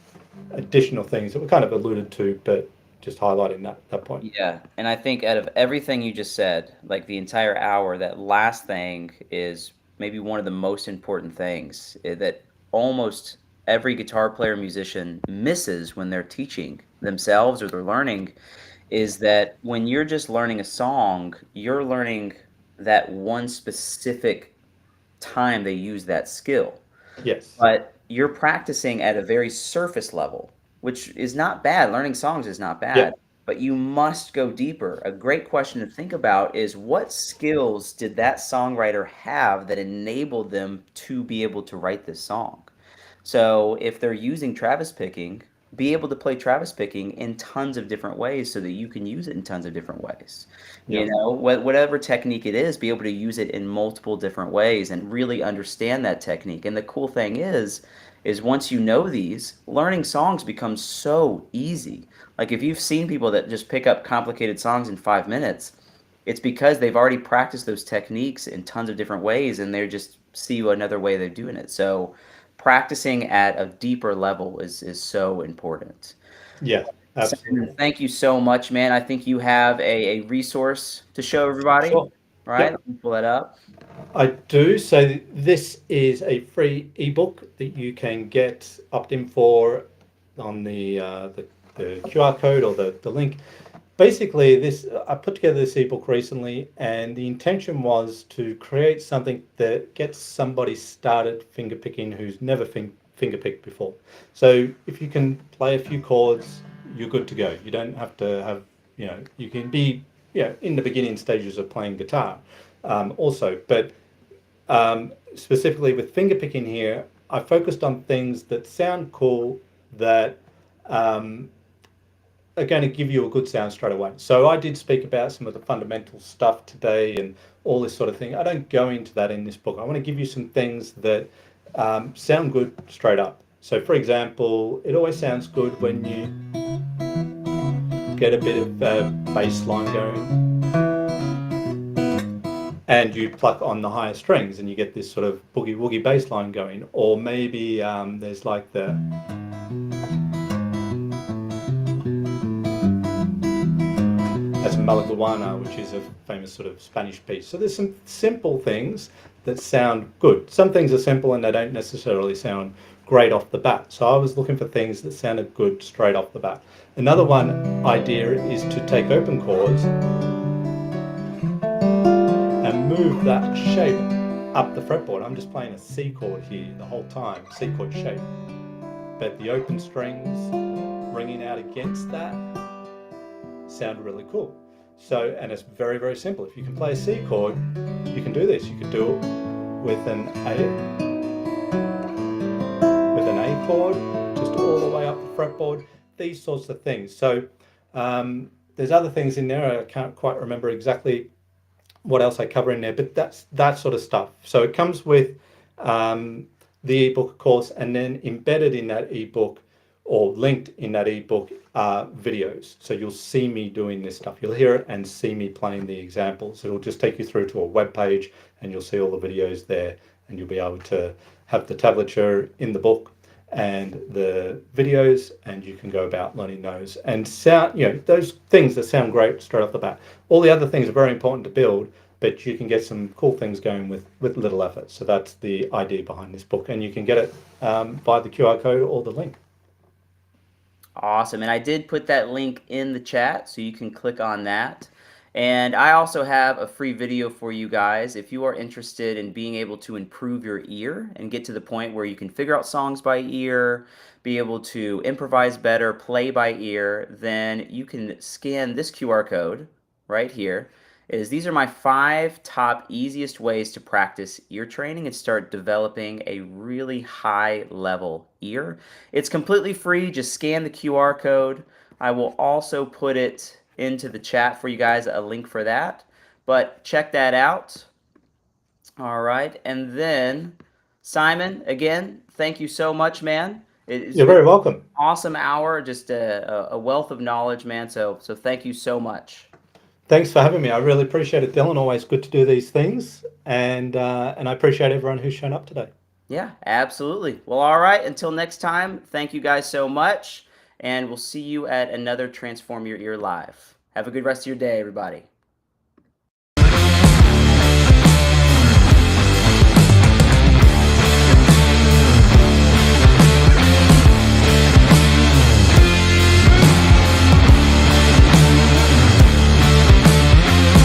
[SPEAKER 2] additional things that we kind of alluded to, but just highlighting that point.
[SPEAKER 1] Yeah, and I think out of everything you just said, like the entire hour, that last thing is maybe one of the most important things that almost every guitar player musician misses when they're teaching themselves or they're learning, is that when you're just learning a song, you're learning that one specific time they use that skill.
[SPEAKER 2] Yes.
[SPEAKER 1] But you're practicing at a very surface level, which is not bad. Learning songs is not bad,
[SPEAKER 2] Yep.
[SPEAKER 1] but you must go deeper. A great question to think about is what skills did that songwriter have that enabled them to be able to write this song? So if they're using Travis picking, be able to play Travis picking in tons of different ways so that you can use it in tons of different ways. You
[SPEAKER 2] Yep.
[SPEAKER 1] know, whatever technique it is, be able to use it in multiple different ways and really understand that technique. And the cool thing is once you know these, learning songs becomes so easy. Like if you've seen people that just pick up complicated songs in 5 minutes, it's because they've already practiced those techniques in tons of different ways and they just see another way they're doing it. So practicing at a deeper level is so important.
[SPEAKER 2] Yeah.
[SPEAKER 1] Simon,
[SPEAKER 2] Absolutely.
[SPEAKER 1] thank you so much, man. I think you have a resource to show everybody.
[SPEAKER 2] Sure.
[SPEAKER 1] All right,
[SPEAKER 2] Yep.
[SPEAKER 1] let me pull that up.
[SPEAKER 2] I do. So this is a free ebook that you can get opt-in for on the QR code or the link. Basically, this I put together this ebook recently, and the intention was to create something that gets somebody started fingerpicking who's never fingerpicked before. So if you can play a few chords, you're good to go. You don't have to have, you can be, in the beginning stages of playing guitar, also. But specifically with fingerpicking here, I focused on things that sound cool that um, are going to give you a good sound straight away. So I did speak about some of the fundamental stuff today and all this sort of thing. I don't go into that in this book. I want to give you some things that sound good straight up. So for example, it always sounds good when you get a bit of bass line going and you pluck on the higher strings and you get this sort of boogie woogie bass line going. Or maybe there's like the as Malaguana, which is a famous sort of Spanish piece. So there's some simple things that sound good. Some things are simple and they don't necessarily sound great off the bat. So I was looking for things that sounded good straight off the bat. Another one idea is to take open chords and move that shape up the fretboard. I'm just playing a C chord here the whole time, C chord shape. But the open strings ringing out against that sound really cool. So, and it's very, very simple. If you can play a C chord, you can do this. You could do it with an A chord, just all the way up the fretboard, these sorts of things. So there's other things in there. I can't quite remember exactly what else I cover in there, but that's that sort of stuff. So it comes with the ebook, of course, and then embedded in that ebook or linked in that ebook are videos. So you'll see me doing this stuff. You'll hear it and see me playing the examples. It'll just take you through to a web page and you'll see all the videos there and you'll be able to have the tablature in the book and the videos, and you can go about learning those and sound, those things that sound great straight off the bat. All the other things are very important to build, but you can get some cool things going with little effort. So that's the idea behind this book, and you can get it via the QR code or the link.
[SPEAKER 1] Awesome. And I did put that link in the chat so you can click on that. And I also have a free video for you guys if you are interested in being able to improve your ear and get to the point where you can figure out songs by ear, be able to improvise better, play by ear. Then you can scan this QR code right here. These are my 5 top easiest ways to practice ear training and start developing a really high level ear. It's completely free. Just scan the QR code. I will also put it into the chat for you guys, a link for that. But check that out. All right. And then, Simon, again, thank you so much, man. It's
[SPEAKER 2] You're
[SPEAKER 1] been
[SPEAKER 2] very welcome.
[SPEAKER 1] an awesome hour, just a wealth of knowledge, man. So thank you so much.
[SPEAKER 2] Thanks for having me. I really appreciate it, Dylan. Always good to do these things, and I appreciate everyone who's shown up today.
[SPEAKER 1] Yeah, absolutely. Well, all right. Until next time, thank you guys so much. And we'll see you at another Transform Your Ear Live. Have a good rest of your day, everybody.